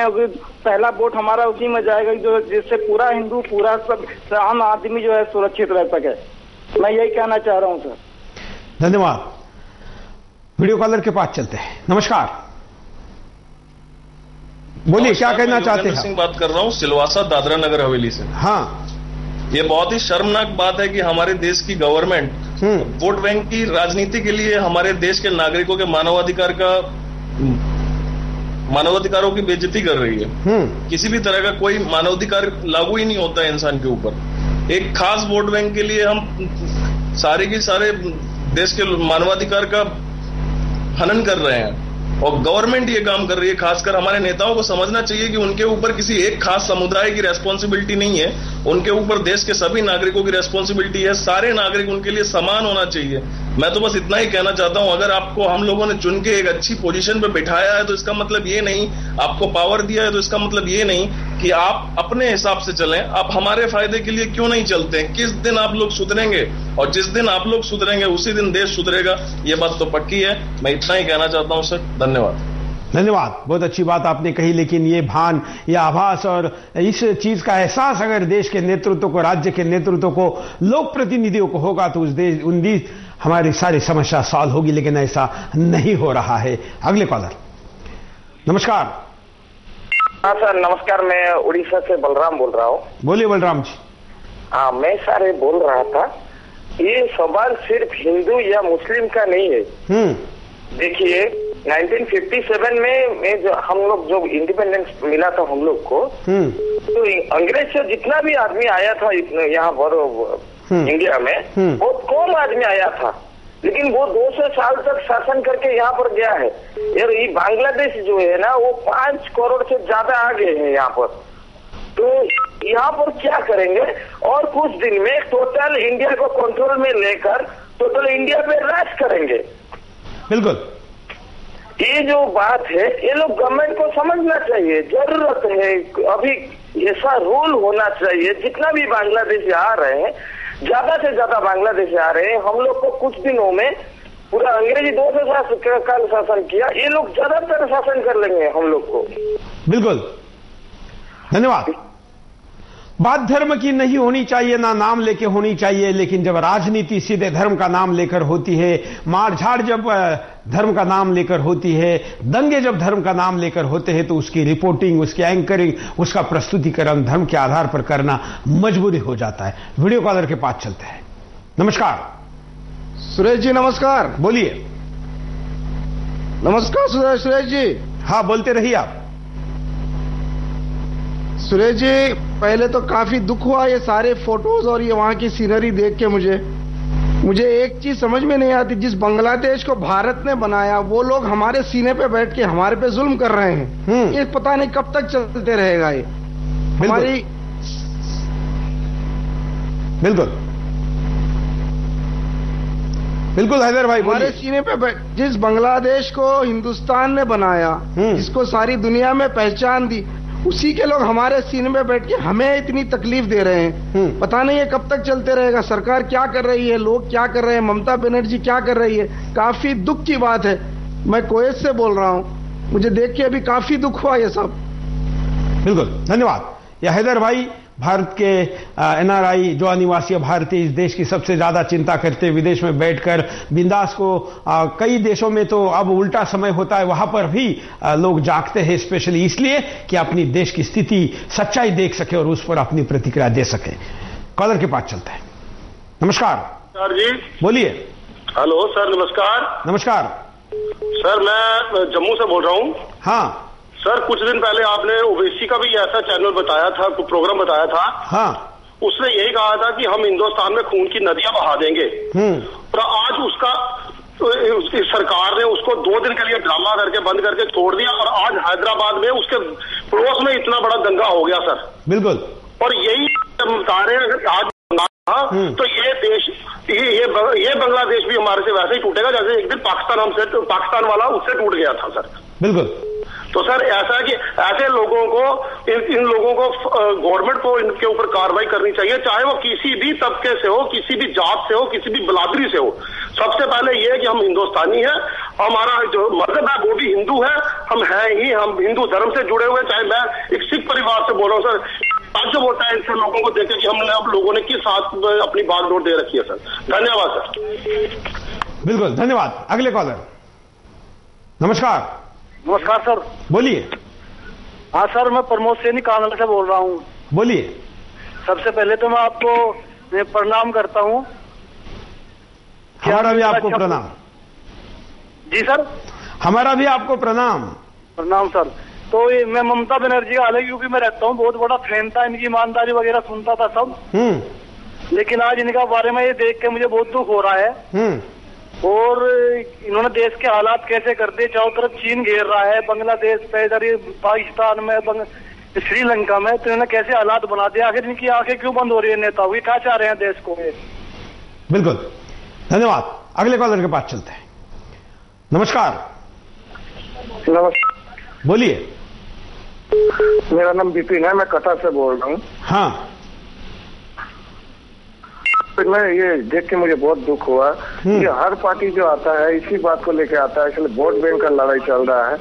S16: पहला वोट हमारा उसी में जाएगा जो जिससे पूरा हिंदू, पूरा सब आम आदमी जो है सुरक्षित रह सके। मैं यही कहना चाह रहा हूँ सर।
S2: धन्यवाद। वीडियो कॉलर के पास चलते हैं। नमस्कार, बोलिए, क्या कहना चाहते हैं?
S17: सिंह बात कर रहा हूँ, सिलवासा दादरा नगर हवेली से।
S2: हाँ,
S17: ये बहुत ही शर्मनाक बात है कि हमारे देश की गवर्नमेंट वोट बैंक की राजनीति के लिए हमारे देश के नागरिकों के मानवाधिकारों की बेइज्जती कर रही है। किसी भी तरह का कोई मानवाधिकार लागू ही नहीं होता है इंसान के ऊपर। एक खास वोट बैंक के लिए हम सारे के सारे देश के मानवाधिकार का हनन कर रहे हैं, और गवर्नमेंट ये काम कर रही है। खासकर हमारे नेताओं को समझना चाहिए कि उनके ऊपर किसी एक खास समुदाय की रेस्पॉन्सिबिलिटी नहीं है, उनके ऊपर देश के सभी नागरिकों की रेस्पॉन्सिबिलिटी है। सारे नागरिक उनके लिए समान होना चाहिए। मैं तो बस इतना ही कहना चाहता हूं, अगर आपको हम लोगों ने चुन के एक अच्छी पोजीशन पे बिठाया है तो इसका मतलब ये नहीं, आपको पावर दिया है तो इसका मतलब ये नहीं कि आप अपने हिसाब से चलें। आप हमारे फायदे के लिए क्यों नहीं चलते हैं? किस दिन आप लोग सुधरेंगे, और जिस दिन आप लोग सुधरेंगे उसी दिन देश सुधरेगा, ये बात तो पक्की है। मैं इतना ही कहना चाहता हूं सर, धन्यवाद।
S2: धन्यवाद। बहुत अच्छी बात आपने कही, लेकिन ये भान या आभास और इस चीज का एहसास अगर देश के नेतृत्व को, राज्य के नेतृत्व को, लोक प्रतिनिधियों को होगा तो उन देश हमारी सारी समस्या सॉल्व होगी, लेकिन ऐसा नहीं हो रहा है। अगले कॉलर। नमस्कार।
S8: हाँ सर, नमस्कार। मैं उड़ीसा से बलराम बोल रहा हूँ।
S2: बोलिए बलराम जी।
S8: हाँ, मैं सारे बोल रहा था, ये सवाल सिर्फ हिंदू या मुस्लिम का नहीं है। देखिए, 1957 में जो हम लोग जो इंडिपेंडेंस मिला था हम लोग को, तो अंग्रेज से जितना भी आदमी आया था यहाँ पर इंडिया में, बहुत कम आदमी आया था, लेकिन वो 200 साल तक शासन करके यहाँ पर गया है। यार, ये बांग्लादेश जो है ना, वो 5 करोड़ से ज्यादा आ गए हैं यहाँ पर। तो यहाँ पर क्या करेंगे, और कुछ दिन में टोटल इंडिया को कंट्रोल में लेकर टोटल इंडिया पे राज करेंगे।
S2: बिल्कुल,
S8: ये जो बात है, ये लोग गवर्नमेंट को समझना चाहिए। जरूरत है अभी ऐसा रूल होना चाहिए, जितना भी बांग्लादेशी आ रहे हैं, ज्यादा से ज्यादा बांग्लादेशी आ रहे हैं, हम लोग को कुछ दिनों में पूरा अंग्रेजी 200 साल शासन किया, ये लोग ज्यादातर शासन कर लेंगे हम लोग को।
S2: बिल्कुल, धन्यवाद। बात धर्म की नहीं होनी चाहिए, ना नाम लेके होनी चाहिए, लेकिन जब राजनीति सीधे धर्म का नाम लेकर होती है, मारझाड़ जब धर्म का नाम लेकर होती है, दंगे जब धर्म का नाम लेकर होते हैं, तो उसकी रिपोर्टिंग, उसकी एंकरिंग, उसका प्रस्तुतिकरण धर्म के आधार पर करना मजबूरी हो जाता है। वीडियो कॉलर के पास चलते हैं। नमस्कार
S18: सुरेश जी। नमस्कार।
S2: बोलिए।
S18: नमस्कार सुरेश जी।
S2: हाँ, बोलते रहिए आप।
S18: सुरेश जी, पहले तो काफी दुख हुआ ये सारे फोटोज और ये वहां की सीनरी देख के। मुझे एक चीज समझ में नहीं आती, जिस बांग्लादेश को भारत ने बनाया, वो लोग हमारे सीने पे बैठ के हमारे पे जुल्म कर रहे हैं। ये पता नहीं कब तक चलते रहेगा ये हमारी।
S2: बिल्कुल, बिल्कुल हैदर भाई,
S18: हमारे सीने पे जिस बांग्लादेश को हिंदुस्तान ने बनाया, जिसको सारी दुनिया में पहचान दी, उसी के लोग हमारे सीने में बैठ के हमें इतनी तकलीफ दे रहे हैं। पता नहीं है कब तक चलते रहेगा। सरकार क्या कर रही है, लोग क्या कर रहे हैं, ममता बनर्जी क्या कर रही है। काफी दुख की बात है। मैं कुवैत से बोल रहा हूं, मुझे देख के अभी काफी दुख हुआ ये सब।
S2: बिल्कुल, धन्यवाद। यह हैदर भाई, भारत के एनआरआई, जो अनिवासी भारतीय, इस देश की सबसे ज्यादा चिंता करते, विदेश में बैठकर बिंदास को कई देशों में तो अब उल्टा समय होता है, वहां पर भी लोग जागते हैं, स्पेशली इसलिए कि अपनी देश की स्थिति, सच्चाई देख सके और उस पर अपनी प्रतिक्रिया दे सके। कॉलर के पास चलते हैं। नमस्कार
S19: सर जी।
S2: बोलिए।
S19: हेलो सर, नमस्कार।
S2: नमस्कार
S19: सर, मैं जम्मू से बोल रहा हूँ।
S2: हाँ
S19: सर, कुछ दिन पहले आपने ओवैसी का भी ऐसा चैनल बताया था, प्रोग्राम बताया था।
S2: हाँ।
S19: उसने यही कहा था कि हम हिंदुस्तान में खून की नदियां बहा देंगे। और आज उसकी सरकार ने उसको 2 दिन के लिए ड्रामा करके बंद करके छोड़ दिया, और आज हैदराबाद में उसके पड़ोस में इतना बड़ा दंगा हो गया सर।
S2: बिल्कुल।
S19: और यही बता रहे हैं, अगर आज तो ये देश, ये बांग्लादेश भी हमारे से वैसे ही टूटेगा जैसे एक दिन पाकिस्तान वाला उससे टूट गया था सर।
S2: बिल्कुल।
S19: तो सर ऐसा है कि ऐसे लोगों को, इन लोगों को गवर्नमेंट को इनके ऊपर कार्रवाई करनी चाहिए, चाहे वो किसी भी तबके से हो, किसी भी जात से हो, किसी भी बिरादरी से हो। सबसे पहले ये है कि हम हिंदुस्तानी हैं, हमारा जो मजहब है वो भी हिंदू है, हम हैं ही, हम हिंदू धर्म से जुड़े हुए। चाहे मैं एक सिख परिवार से बोल रहा हूँ सर, ताज्जुब होता है ऐसे लोगों को देखे कि हमने अब लोगों ने किस हाथ में अपनी बागडोर दे रखी है सर। धन्यवाद सर।
S2: बिल्कुल, धन्यवाद। अगले कॉलर। नमस्कार।
S14: नमस्कार सर।
S2: बोलिए।
S14: हाँ सर, मैं प्रमोद सैनी कानल से बोल रहा हूँ।
S2: बोलिए।
S14: सबसे पहले तो मैं आपको प्रणाम करता हूँ।
S2: हमारा भी आपको प्रणाम।
S14: जी सर।
S2: हमारा भी आपको प्रणाम।
S14: प्रणाम सर। तो मैं ममता बनर्जी का हालांकि यूपी में रहता हूँ, बहुत बड़ा फैन था, इनकी ईमानदारी वगैरह सुनता था सब। लेकिन आज इनका बारे में ये देख के मुझे बहुत दुख हो रहा है। और इन्होंने देश के हालात कैसे कर दिए, चारों तरफ चीन घेर रहा है, बांग्लादेश पे, इधर पाकिस्तान में, श्रीलंका में, तो इन्होंने कैसे हालात बना दिया। आखिर इनकी आंखें क्यों बंद हो रही है नेता, वो क्या चाह रहे हैं देश को।
S2: बिल्कुल, धन्यवाद। अगले कॉलर के पास चलते हैं। नमस्कार।
S12: नमस्कार।
S2: बोलिए।
S12: मेरा नाम विपिन है, मैं कतर से बोल रहा हूँ।
S2: हाँ।
S12: फिर मैं ये देख के मुझे बहुत दुख हुआ कि हर पार्टी जो आता है इसी बात को लेके आता है, इसलिए वोट बैंक का लड़ाई चल रहा है।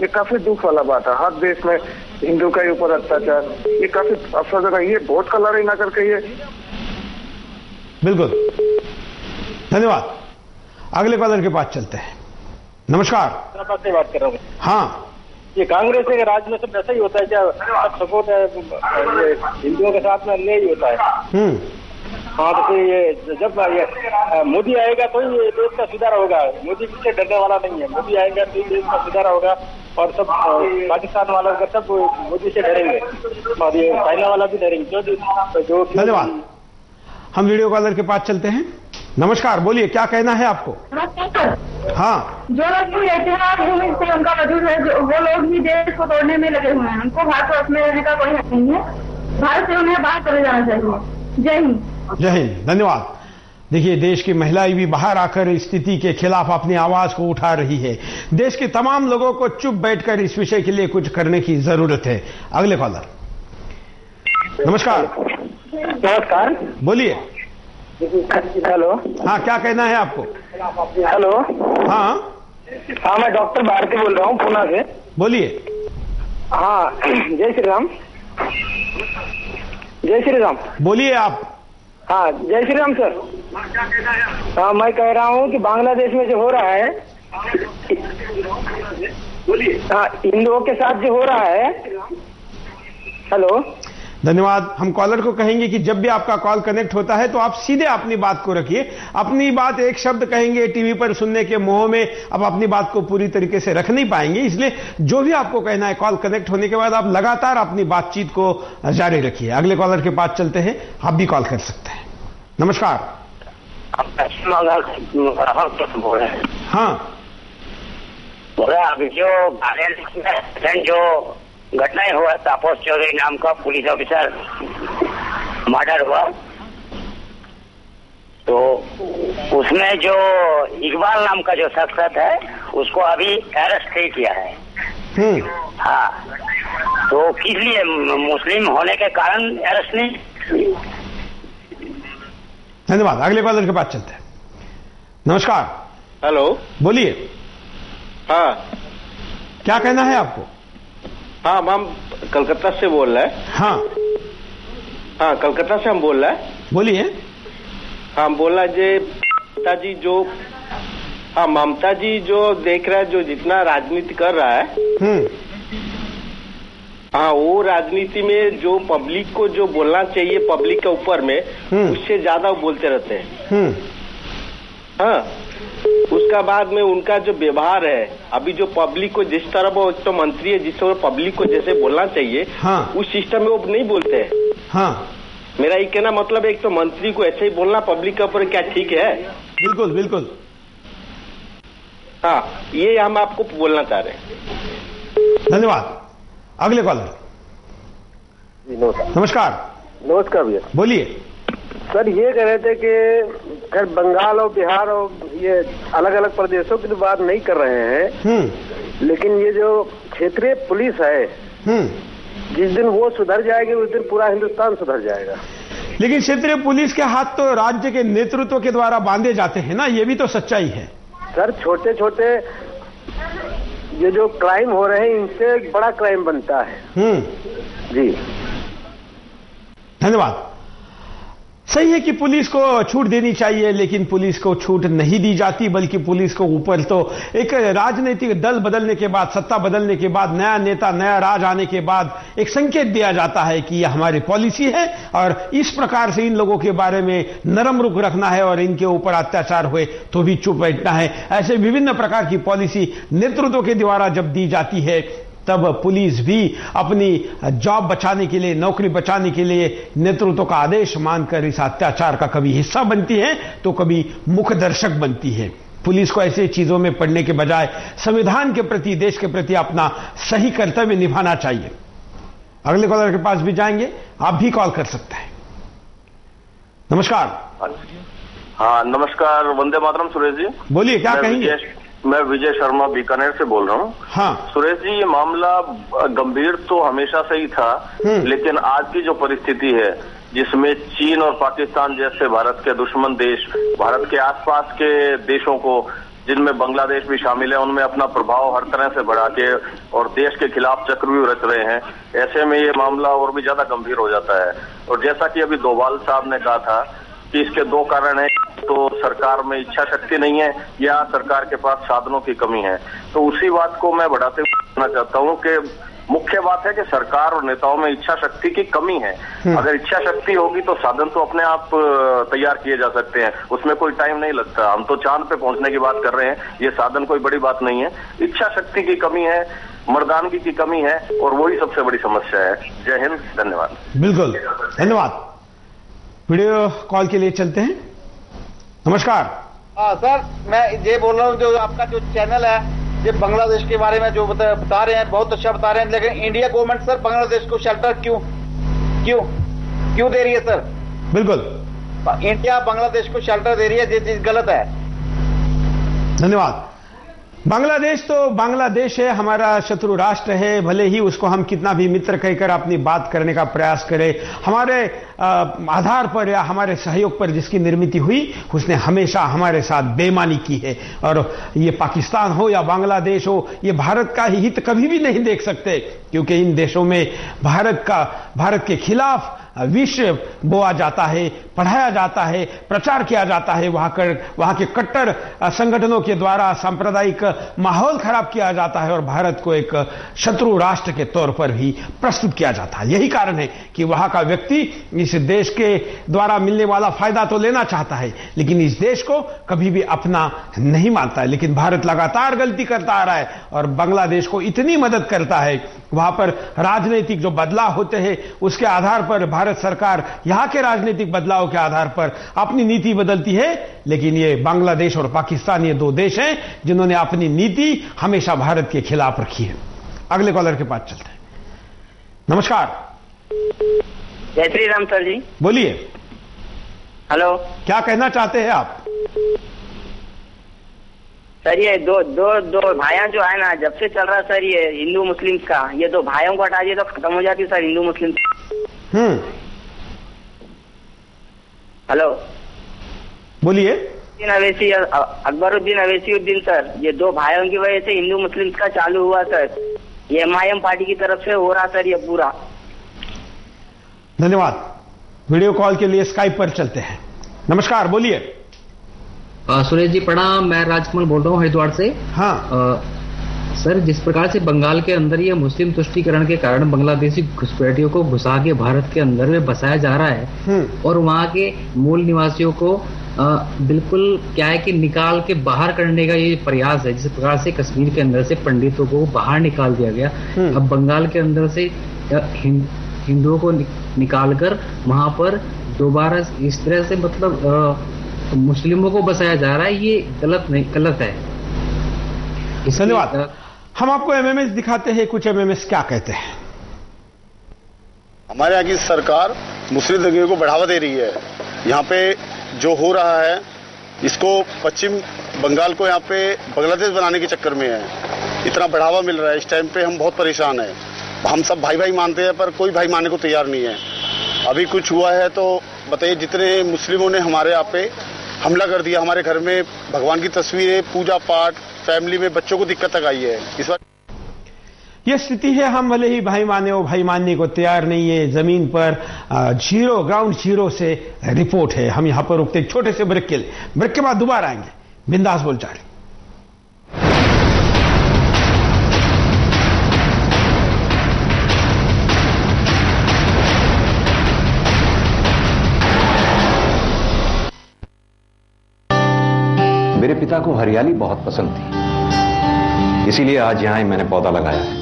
S12: ये काफी दुख वाला बात है। हर देश में हिंदू के ऊपर अत्याचार, ये काफी अफसोसजनक है। ये वोट का लड़ाई ना करके ये।
S2: बिल्कुल, धन्यवाद। अगले कॉलर के पास चलते हैं। नमस्कार।
S16: से बात कर रहा हूँ।
S2: हाँ।
S16: ये कांग्रेस के राज में सब ऐसा ही होता है क्या? सपोर्ट है हिंदुओं के साथ में अन्याय ही होता है। हाँ, तो ये जब ये मोदी आएगा तो ये देश का सुधार होगा। मोदी किससे डरने वाला नहीं है। मोदी आएगा तो देश का सुधार होगा, और सब पाकिस्तान वाला का सब मोदी से डरेंगे, और ये चाइना वाला भी डरेंगे। जो
S2: धन्यवाद। हम वीडियो कॉलर के पास चलते हैं। नमस्कार, बोलिए, क्या कहना है आपको? हाँ।
S20: जो लोग भी रहते हैं से उनका वजूद है, वो लोग भी देश को तोड़ने में लगे हुए हैं। उनको भारत में रहने का कोई हक नहीं है। भारत से उन्हें बाहर चले जाना चाहिए। जय हिंद।
S2: जय हिंद। धन्यवाद। देखिए, देश की महिलाएं भी बाहर आकर इस स्थिति के खिलाफ अपनी आवाज को उठा रही है। देश के तमाम लोगों को चुप बैठकर इस विषय के लिए कुछ करने की जरूरत है। अगले कॉलर। नमस्कार।
S21: नमस्कार।
S2: बोलिए।
S21: हेलो।
S2: हाँ, क्या कहना है आपको?
S21: हेलो।
S2: हाँ।
S21: हाँ, मैं डॉक्टर भारती बोल रहा हूँ, पुणे से।
S2: बोलिए।
S21: हाँ, जय श्री राम। जय श्री राम।
S2: बोलिए आप।
S21: हाँ, जय श्री राम सर। हाँ, मैं कह रहा हूँ कि बांग्लादेश में जो हो रहा है, बोलिए। हाँ, हिंदुओं के साथ जो हो रहा है। हेलो।
S2: धन्यवाद। हम कॉलर को कहेंगे कि जब भी आपका कॉल कनेक्ट होता है तो आप सीधे अपनी बात को रखिए। अपनी बात एक शब्द कहेंगे, टीवी पर सुनने के मोह में अब अपनी बात को पूरी तरीके से रख नहीं पाएंगे। इसलिए जो भी आपको कहना है, कॉल कनेक्ट होने के बाद आप लगातार अपनी बातचीत को जारी रखिए। अगले कॉलर के पास चलते हैं। आप भी कॉल कर सकते हैं। नमस्कार। हाँ।
S22: बोला, अभी जो घटनाएं हुआ, तापस चौधरी नाम का पुलिस ऑफिसर मर्डर हुआ, तो उसमें जो इकबाल नाम का जो शख्स है उसको अभी अरेस्ट नहीं किया है। हाँ, तो किस लिए? मुस्लिम होने के कारण अरेस्ट नहीं।
S2: धन्यवाद। अगले कॉलर के पास चलते हैं। नमस्कार।
S1: हेलो,
S2: बोलिए।
S1: हाँ,
S2: क्या कहना है आपको?
S1: हाँ, हम कलकत्ता से बोल रहे हैं।
S2: हाँ
S1: हाँ, कलकत्ता से हम बोल रहे हैं।
S2: बोलिए।
S1: हाँ, बोला ममता जी जो, हाँ, ममता जी जो देख रहा है, जो जितना राजनीति कर रहा है, हाँ, वो राजनीति में जो पब्लिक को जो बोलना चाहिए पब्लिक के ऊपर में, उससे ज्यादा बोलते रहते हैं। हाँ, उसका बाद में उनका जो व्यवहार है, अभी जो पब्लिक को जिस तरह वो तो मंत्री है, जिस तरह पब्लिक को जैसे बोलना चाहिए, उस सिस्टम में वो नहीं बोलते हैं।
S2: हाँ,
S1: मेरा ये कहना मतलब एक तो मंत्री को ऐसे ही बोलना पब्लिक के ऊपर क्या ठीक है?
S2: बिल्कुल बिल्कुल।
S1: हाँ, ये हम आपको बोलना चाह रहे हैं।
S2: धन्यवाद। अगले कॉलर। नमस्कार।
S3: नमस्कार भैया।
S2: बोलिए।
S3: सर, ये कह रहे थे कि खैर बंगाल और बिहार और ये अलग अलग प्रदेशों की तो बात नहीं कर रहे हैं, लेकिन ये जो क्षेत्रीय पुलिस है, जिस दिन वो सुधर जाएगी उस दिन पूरा हिंदुस्तान सुधर जाएगा।
S2: लेकिन क्षेत्रीय पुलिस के हाथ तो राज्य के नेतृत्व के द्वारा बांधे जाते हैं ना, ये भी तो सच्चाई है।
S3: सर, छोटे छोटे ये जो क्राइम हो रहे हैं इनसे एक बड़ा क्राइम बनता है। जी,
S2: धन्यवाद। सही है कि पुलिस को छूट देनी चाहिए, लेकिन पुलिस को छूट नहीं दी जाती, बल्कि पुलिस को ऊपर तो एक राजनीतिक दल बदलने के बाद, सत्ता बदलने के बाद, नया नेता, नया राज आने के बाद एक संकेत दिया जाता है कि यह हमारी पॉलिसी है और इस प्रकार से इन लोगों के बारे में नरम रुख रखना है और इनके ऊपर अत्याचार हुए तो भी चुप बैठना है। ऐसे विभिन्न प्रकार की पॉलिसी नेतृत्व के द्वारा जब दी जाती है, तब पुलिस भी अपनी जॉब बचाने के लिए, नौकरी बचाने के लिए नेतृत्व का आदेश मानकर इस अत्याचार का कभी हिस्सा बनती है तो कभी मुख्य दर्शक बनती है। पुलिस को ऐसी चीजों में पड़ने के बजाय संविधान के प्रति, देश के प्रति अपना सही कर्तव्य निभाना चाहिए। अगले कॉलर के पास भी जाएंगे, आप भी कॉल कर सकते हैं। नमस्कार।
S9: हाँ, नमस्कार। वंदे मातरम। सुरेश जी
S2: बोलिए, क्या कहेंगे?
S9: मैं विजय शर्मा बीकानेर से बोल रहा हूँ।
S2: हाँ
S9: सुरेश जी, ये मामला गंभीर तो हमेशा से ही था, लेकिन आज की जो परिस्थिति है जिसमें चीन और पाकिस्तान जैसे भारत के दुश्मन देश, भारत के आसपास के देशों को, जिनमें बांग्लादेश भी शामिल है, उनमें अपना प्रभाव हर तरह से बढ़ा के और देश के खिलाफ चक्रव्यूह रच रहे हैं, ऐसे में ये मामला और भी ज्यादा गंभीर हो जाता है। और जैसा कि अभी डोभाल साहब ने कहा था कि इसके दो कारण हैं, तो सरकार में इच्छा शक्ति नहीं है या सरकार के पास साधनों की कमी है। तो उसी बात को मैं बढ़ाते हुए कहना चाहता हूँ कि मुख्य बात है कि सरकार और नेताओं में इच्छा शक्ति की कमी है। अगर इच्छा शक्ति होगी तो साधन तो अपने आप तैयार किए जा सकते हैं, उसमें कोई टाइम नहीं लगता। हम तो चांद पे पहुंचने की बात कर रहे हैं, ये साधन कोई बड़ी बात नहीं है। इच्छा शक्ति की कमी है, मर्दानगी की कमी है, और वही सबसे बड़ी समस्या है। जय हिंद, धन्यवाद।
S2: बिल्कुल, धन्यवाद। वीडियो कॉल के लिए चलते हैं। नमस्कार।
S23: हाँ सर, मैं ये बोल रहा हूँ, जो आपका जो चैनल है ये बांग्लादेश के बारे में जो बता रहे हैं, बहुत अच्छा बता रहे हैं, लेकिन इंडिया गवर्नमेंट सर बांग्लादेश को शेल्टर क्यों दे रही है सर?
S2: बिल्कुल,
S23: इंडिया बांग्लादेश को शेल्टर दे रही है, ये चीज गलत है।
S2: धन्यवाद। बांग्लादेश तो बांग्लादेश है, हमारा शत्रु राष्ट्र है, भले ही उसको हम कितना भी मित्र कहकर अपनी बात करने का प्रयास करें, हमारे आधार पर या हमारे सहयोग पर जिसकी निर्मित हुई उसने हमेशा हमारे साथ बेईमानी की है। और ये पाकिस्तान हो या बांग्लादेश हो, ये भारत का हित कभी भी नहीं देख सकते, क्योंकि इन देशों में भारत के खिलाफ विष बोआ जाता है, पढ़ाया जाता है, प्रचार किया जाता है, वहां के कट्टर संगठनों के द्वारा सांप्रदायिक माहौल खराब किया जाता है और भारत को एक शत्रु राष्ट्र के तौर पर भी प्रस्तुत किया जाता है। यही कारण है कि वहां का व्यक्ति इस देश के द्वारा मिलने वाला फायदा तो लेना चाहता है, लेकिन इस देश को कभी भी अपना नहीं मानता है। लेकिन भारत लगातार गलती करता आ रहा है और बांग्लादेश को इतनी मदद करता है। वहां पर राजनीतिक जो बदलाव होते हैं उसके आधार पर भारत सरकार यहां के राजनीतिक बदलाव के आधार पर अपनी नीति बदलती है, लेकिन ये बांग्लादेश और पाकिस्तान ये दो देश हैं जिन्होंने अपनी नीति हमेशा भारत के खिलाफ रखी है। अगले कॉलर के पास चलते हैं। नमस्कार।
S22: जय श्री राम सर जी।
S2: बोलिए।
S4: हेलो,
S2: क्या कहना चाहते हैं आप?
S4: सर ये दो भाइयां जो है ना, जब से चल रहा सर ये हिंदू मुस्लिम का, ये दो भाइयों को हटा दिए तो खत्म हो जाती सर हिंदू मुस्लिम। हेलो,
S2: बोलिए।
S4: अवैसी, अकबरुद्दीन अवैसीउद्दीन सर, ये दो भाइयों की वजह से हिंदू मुस्लिम का चालू हुआ सर। ये MIM पार्टी की तरफ से हो रहा सर ये पूरा।
S2: धन्यवाद। वीडियो कॉल के लिए स्काइप पर चलते हैं। नमस्कार, बोलिए।
S5: सुरेश जी प्रणाम, मैं राजकमल बोल रहा हूँ हरिद्वार से।
S2: हाँ
S5: सर, जिस प्रकार से बंगाल के अंदर ये मुस्लिम तुष्टीकरण के कारण बांग्लादेशी घुसपैठियों को घुसा के भारत के अंदर में बसाया जा रहा है और वहाँ के मूल निवासियों को बिल्कुल क्या है कि निकाल के बाहर करने का ये प्रयास है। जिस प्रकार से कश्मीर के अंदर से पंडितों को बाहर निकाल दिया गया, अब बंगाल के अंदर से हिंदुओं को निकालकर वहां पर दोबारा इस तरह से मतलब मुस्लिमों को बसाया जा रहा है, ये गलत है।
S2: धन्यवाद। हम आपको MMS दिखाते हैं, कुछ MMS क्या कहते हैं।
S6: हमारे यहाँ की सरकार मुस्लिम दंगे को बढ़ावा दे रही है। यहाँ पे जो हो रहा है इसको पश्चिम बंगाल को यहाँ पे बांग्लादेश बनाने के चक्कर में है, इतना बढ़ावा मिल रहा है। इस टाइम पे हम बहुत परेशान हैं। हम सब भाई भाई मानते हैं पर कोई भाई मानने को तैयार नहीं है। अभी कुछ हुआ है तो बताइए, जितने मुस्लिमों ने हमारे यहाँ पे हमला कर दिया, हमारे घर में भगवान की तस्वीरें, पूजा पाठ, फैमिली में बच्चों को दिक्कत तक आई है। इस बार
S2: यह स्थिति है। हम भले ही भाई माने वो भाई मानने को तैयार नहीं है। जमीन पर ग्राउंड जीरो से रिपोर्ट है। हम यहां पर रुकते एक छोटे से ब्रेक के लिए, ब्रेक के बाद दोबारा आएंगे। बिंदास बोलचाल।
S24: मेरे पिता को हरियाली बहुत पसंद थी, इसीलिए आज यहां मैंने पौधा लगाया है।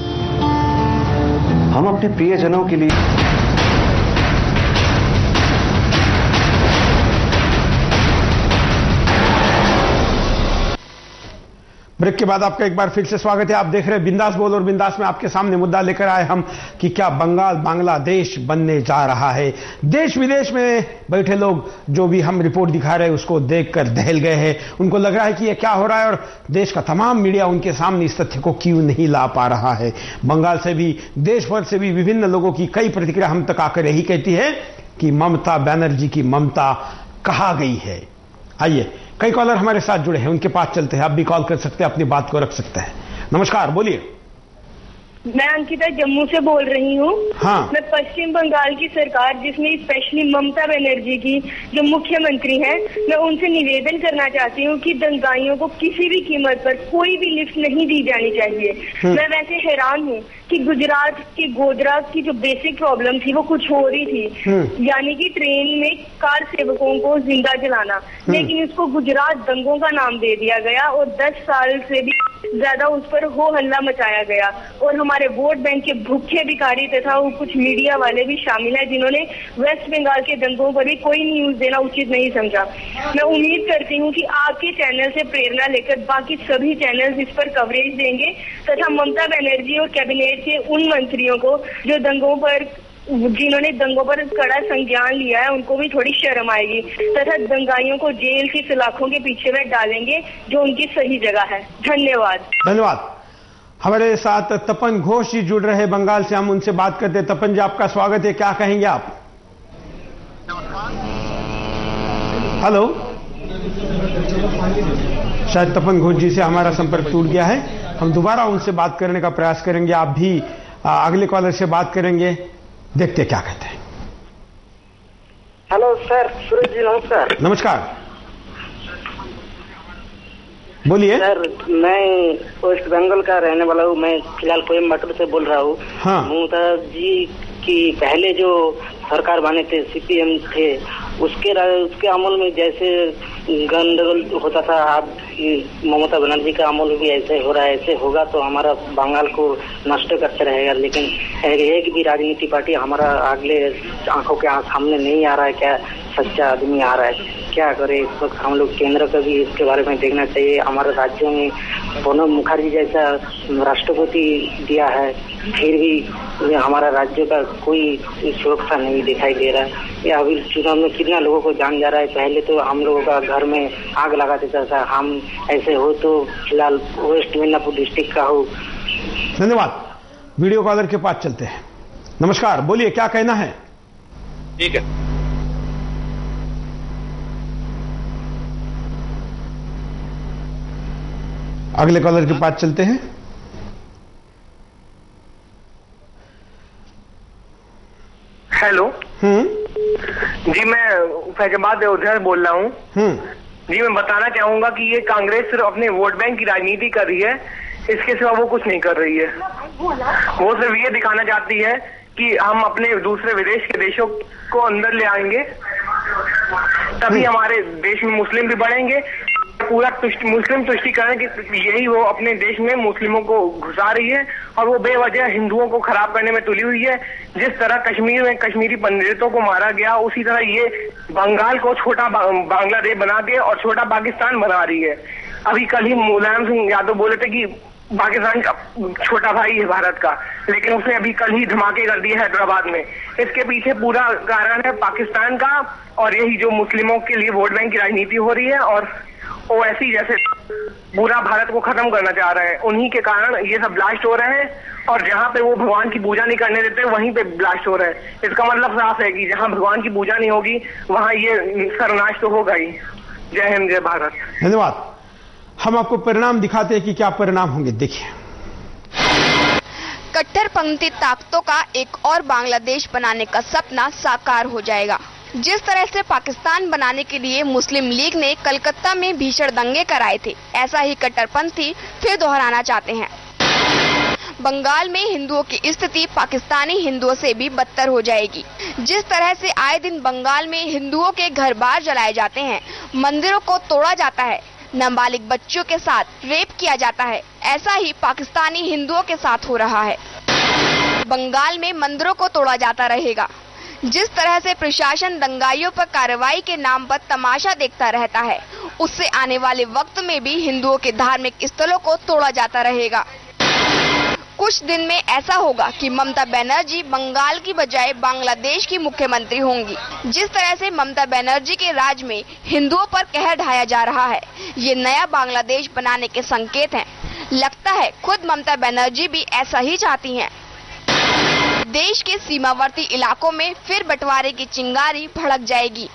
S24: हम अपने प्रियजनों के लिए
S2: ब्रेक के बाद आपका एक बार फिर से स्वागत है। आप देख रहे हैं बिंदास बोल, और बिंदास में आपके सामने मुद्दा लेकर आए हम कि क्या बंगाल बांग्लादेश बनने जा रहा है। देश विदेश में बैठे लोग जो भी हम रिपोर्ट दिखा रहे हैं उसको देखकर दहल गए हैं। उनको लग रहा है कि यह क्या हो रहा है, और देश का तमाम मीडिया उनके सामने इस तथ्य को क्यों नहीं ला पा रहा है। बंगाल से भी, देश भर से भी विभिन्न लोगों की कई प्रतिक्रिया हम तक आकर यही कहती है कि ममता बनर्जी की ममता कहाँ गई है। आइए, कई कॉलर हमारे साथ जुड़े हैं, उनके पास चलते हैं। आप भी कॉल कर सकते हैं, अपनी बात को रख सकते हैं। नमस्कार, बोलिए।
S25: मैं अंकिता जम्मू से बोल रही हूँ।
S2: हाँ।
S25: मैं पश्चिम बंगाल की सरकार, जिसमें स्पेशली ममता बनर्जी की जो मुख्यमंत्री हैं, मैं उनसे निवेदन करना चाहती हूँ कि दंगाइयों को किसी भी कीमत पर कोई भी लिफ्ट नहीं दी जानी चाहिए। मैं वैसे हैरान हूँ कि गुजरात के गोधरा की जो बेसिक प्रॉब्लम थी वो कुछ हो रही थी, यानी कि ट्रेन में कार सेवकों को जिंदा जलाना, लेकिन इसको गुजरात दंगों का नाम दे दिया गया और 10 साल से भी ज्यादा उस पर हो हल्ला मचाया गया। और हमारे वोट बैंक के भूखे भिखारी तथा वो कुछ मीडिया वाले भी शामिल हैं जिन्होंने वेस्ट बंगाल के दंगों पर भी कोई न्यूज देना उचित नहीं समझा। मैं उम्मीद करती हूँ कि आपके चैनल से प्रेरणा लेकर बाकी सभी चैनल इस पर कवरेज देंगे तथा ममता बनर्जी और कैबिनेट के उन मंत्रियों को जो जिन्होंने दंगों पर कड़ा संज्ञान लिया है, उनको भी थोड़ी शर्म आएगी तथा दंगाइयों को जेल की सलाखों के पीछे वह डालेंगे जो उनकी सही जगह है। धन्यवाद।
S2: धन्यवाद। हमारे साथ तपन घोष जी जुड़ रहे हैं बंगाल से, हम उनसे बात करते हैं। तपन जी, आपका स्वागत है। क्या कहेंगे आप? हेलो, शायद तपन घोष जी से हमारा संपर्क टूट गया है। हम दोबारा उनसे बात करने का प्रयास करेंगे। आप भी अगले कॉलर से बात करेंगे, देखते क्या कहते हैं।
S21: हेलो सर, सूरज जी नमस्कार।
S2: नमस्कार, बोलिए।
S21: सर, मैं वेस्ट बंगाल का रहने वाला हूँ। मैं फिलहाल कोयम्बटूर से बोल रहा हूँ।
S2: हाँ।
S21: ममता जी की पहले जो सरकार बने थे, CPM थे, उसके अमल में जैसे गंदरगोल होता था, अब ममता बनर्जी का अमल भी ऐसे हो रहा है। ऐसे होगा तो हमारा बंगाल को नष्ट करते रहेगा। लेकिन एक भी राजनीति पार्टी हमारा अगले आंखों के सामने नहीं आ रहा है। क्या सच्चा आदमी आ रहा है, क्या करे? इस वक्त हम लोग केंद्र को भी इसके बारे में देखना चाहिए। हमारे राज्यों में प्रणब मुखर्जी जैसा राष्ट्रपति दिया है, फिर भी हमारा राज्य का कोई सुरक्षा नहीं दिखाई दे रहा है। या अभी चुनाव में कितना लोगों को जान जा रहा है। पहले तो हम लोगों का घर में आग लगा देता था। हम ऐसे हो तो फिलहाल वेस्ट मिदनापुर डिस्ट्रिक्ट का हो।
S2: धन्यवाद। वीडियो कॉलर के पास चलते हैं। नमस्कार, बोलिए क्या कहना है।
S7: ठीक है,
S2: अगले कॉलर के पास चलते हैं।
S10: हेलो। जी, मैं फैजाबाद अयोध्या से बोल रहा हूँ। जी, मैं बताना चाहूंगा कि ये कांग्रेस सिर्फ अपने वोट बैंक की राजनीति कर रही है, इसके सिवा वो कुछ नहीं कर रही है। वो सिर्फ ये दिखाना चाहती है कि हम अपने दूसरे विदेश के देशों को अंदर ले आएंगे, तभी हमारे देश में मुस्लिम भी बढ़ेंगे। पूरा मुस्लिम तुष्टीकरण की यही वो अपने देश में मुस्लिमों को घुसा रही है और वो बेवजह हिंदुओं को खराब करने में तुली हुई है। जिस तरह कश्मीर में कश्मीरी पंडितों को मारा गया, उसी तरह ये बंगाल को छोटा बांग्लादेश बना के और छोटा पाकिस्तान बना रही है। अभी कल ही मुलायम सिंह यादव बोले थे कि पाकिस्तान का छोटा भाई है भारत का, लेकिन उसने अभी कल ही धमाके कर दिए हैदराबाद में। इसके पीछे पूरा कारण है पाकिस्तान का, और यही जो मुस्लिमों के लिए वोट बैंक की राजनीति हो रही है और ओवैसी जैसे पूरा भारत को खत्म करना चाह रहे हैं। उन्हीं के कारण ये सब ब्लास्ट हो रहे हैं, और जहाँ पे वो भगवान की पूजा नहीं करने देते वहीं पे ब्लास्ट हो रहे हैं। इसका मतलब साफ है कि जहाँ भगवान की पूजा नहीं होगी वहाँ ये सर्वनाश तो होगा ही। जय हिंद, जय भारत।
S2: धन्यवाद। हम आपको परिणाम दिखाते हैं कि क्या परिणाम होंगे, देखिए।
S11: कट्टरपंथी ताकतों का एक और बांग्लादेश बनाने का सपना साकार हो जाएगा। जिस तरह से पाकिस्तान बनाने के लिए मुस्लिम लीग ने कलकत्ता में भीषण दंगे कराए थे, ऐसा ही कट्टरपंथी फिर दोहराना चाहते हैं। बंगाल में हिंदुओं की स्थिति पाकिस्तानी हिंदुओं से भी बदतर हो जाएगी। जिस तरह से आए दिन बंगाल में हिंदुओं के घर बार जलाए जाते हैं, मंदिरों को तोड़ा जाता है, नाबालिग बच्चों के साथ रेप किया जाता है, ऐसा ही पाकिस्तानी हिंदुओं के साथ हो रहा है। बंगाल में मंदिरों को तोड़ा जाता रहेगा। जिस तरह से प्रशासन दंगाइयों पर कार्रवाई के नाम पर तमाशा देखता रहता है, उससे आने वाले वक्त में भी हिंदुओं के धार्मिक स्थलों को तोड़ा जाता रहेगा। कुछ दिन में ऐसा होगा कि ममता बनर्जी बंगाल की बजाय बांग्लादेश की मुख्यमंत्री होंगी। जिस तरह से ममता बनर्जी के राज में हिंदुओं पर कहर ढाया जा रहा है, ये नया बांग्लादेश बनाने के संकेत हैं। लगता है खुद ममता बनर्जी भी ऐसा ही चाहती हैं। देश के सीमावर्ती इलाकों में फिर बंटवारे की चिंगारी भड़क जाएगी।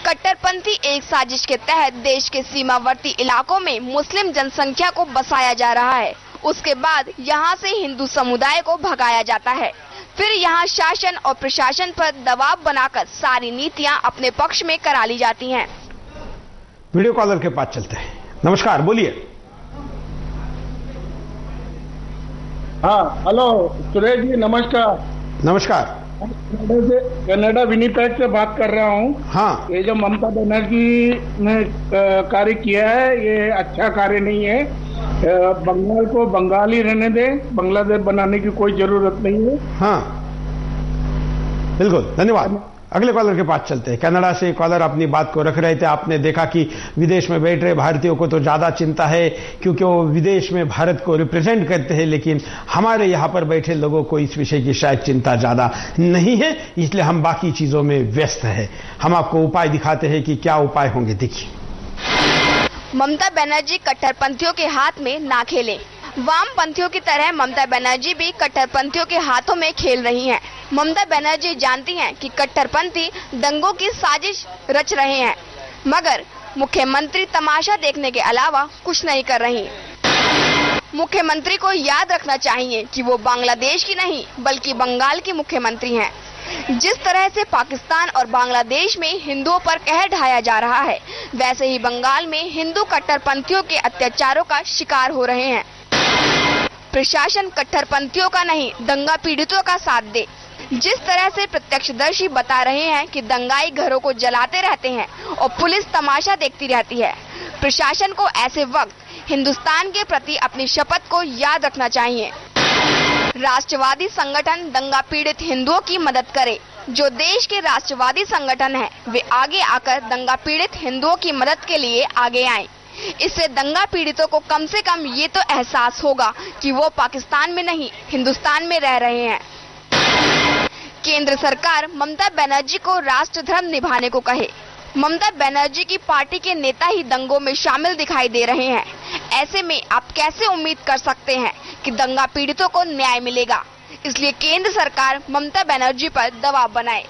S11: कट्टरपंथी एक साजिश के तहत देश के सीमावर्ती इलाकों में मुस्लिम जनसंख्या को बसाया जा रहा है। उसके बाद यहाँ से हिंदू समुदाय को भगाया जाता है। फिर यहाँ शासन और प्रशासन पर दबाव बनाकर सारी नीतियाँ अपने पक्ष में करा ली जाती हैं।
S2: वीडियो कॉलर के पास चलते हैं। नमस्कार, बोलिए।
S13: हाँ, हेलो सुरेश जी, नमस्कार।
S2: नमस्कार।
S13: कनाडा विनिपेग से बात कर रहा हूँ।
S2: हाँ,
S13: ये जो ममता बनर्जी ने कार्य किया है, ये अच्छा कार्य नहीं है। बंगाल को बंगाल ही रहने दें, बांग्लादेश बनाने की कोई जरूरत नहीं है।
S2: हाँ, बिल्कुल, धन्यवाद। अगले कॉलर के पास चलते हैं। कनाडा से कॉलर अपनी बात को रख रहे थे। आपने देखा कि विदेश में बैठ रहे भारतीयों को तो ज्यादा चिंता है क्योंकि वो विदेश में भारत को रिप्रेजेंट करते हैं, लेकिन हमारे यहाँ पर बैठे लोगों को इस विषय की शायद चिंता ज्यादा नहीं है, इसलिए हम बाकी चीजों में व्यस्त है। हम आपको उपाय दिखाते हैं कि क्या उपाय होंगे, देखिए।
S11: ममता बनर्जी कट्टरपंथियों के हाथ में ना खेलें। वामपंथियों की तरह ममता बनर्जी भी कट्टरपंथियों के हाथों में खेल रही हैं। ममता बनर्जी जानती हैं कि कट्टरपंथी दंगों की साजिश रच रहे हैं, मगर मुख्यमंत्री तमाशा देखने के अलावा कुछ नहीं कर रही। मुख्यमंत्री को याद रखना चाहिए कि वो बांग्लादेश की नहीं बल्कि बंगाल की मुख्यमंत्री हैं। जिस तरह से पाकिस्तान और बांग्लादेश में हिंदुओं पर कहर ढाया जा रहा है, वैसे ही बंगाल में हिंदू कट्टरपंथियों के अत्याचारों का शिकार हो रहे हैं। प्रशासन कट्टरपंथियों का नहीं, दंगा पीड़ितों का साथ दे। जिस तरह से प्रत्यक्षदर्शी बता रहे हैं कि दंगाई घरों को जलाते रहते हैं और पुलिस तमाशा देखती रहती है। प्रशासन को ऐसे वक्त हिंदुस्तान के प्रति अपनी शपथ को याद रखना चाहिए। राष्ट्रवादी संगठन दंगा पीड़ित हिंदुओं की मदद करे। जो देश के राष्ट्रवादी संगठन हैं, वे आगे आकर दंगा पीड़ित हिंदुओं की मदद के लिए आगे आएं। इससे दंगा पीड़ितों को कम से कम ये तो एहसास होगा कि वो पाकिस्तान में नहीं हिंदुस्तान में रह रहे हैं। केंद्र सरकार ममता बनर्जी को राष्ट्रधर्म निभाने को कहे। ममता बनर्जी की पार्टी के नेता ही दंगों में शामिल दिखाई दे रहे हैं। ऐसे में आप कैसे उम्मीद कर सकते हैं कि दंगा पीड़ितों को न्याय मिलेगा? इसलिए केंद्र सरकार ममता बनर्जी पर दबाव बनाए।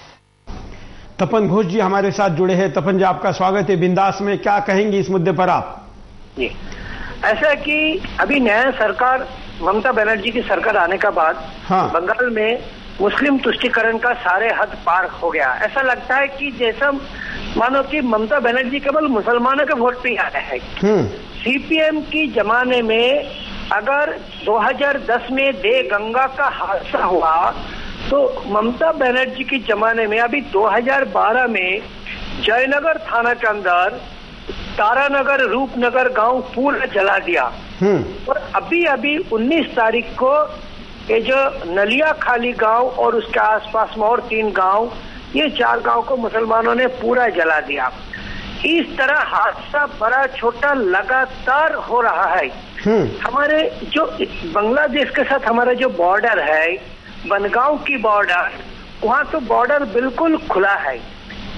S2: तपन घोष जी हमारे साथ जुड़े हैं। तपन जी, आपका स्वागत है बिंदास में। क्या कहेंगे इस मुद्दे पर आप?
S7: जी, ऐसा कि अभी नया सरकार ममता बनर्जी की सरकार आने का बाद बंगाल में मुस्लिम तुष्टीकरण का सारे हद पार हो गया। ऐसा लगता है कि जैसा मानो कि ममता बनर्जी केवल मुसलमानों के वोट पे ही आ रहे हैं। सीपीएम की जमाने में अगर 2010 में दे गंगा का हादसा हुआ तो ममता बनर्जी की जमाने में अभी 2012 में जयनगर थाना के अंदर तारानगर रूपनगर गांव पूरा जला दिया। और अभी अभी 19 तारीख को ये जो नलिया खाली गांव और उसके आसपास में और 3 गांव, ये 4 गांव को मुसलमानों ने पूरा जला दिया। इस तरह हादसा बड़ा छोटा लगातार हो रहा है। हमारे जो बांग्लादेश के साथ हमारा जो बॉर्डर है, बनगांव की बॉर्डर, वहाँ तो बॉर्डर बिल्कुल खुला है।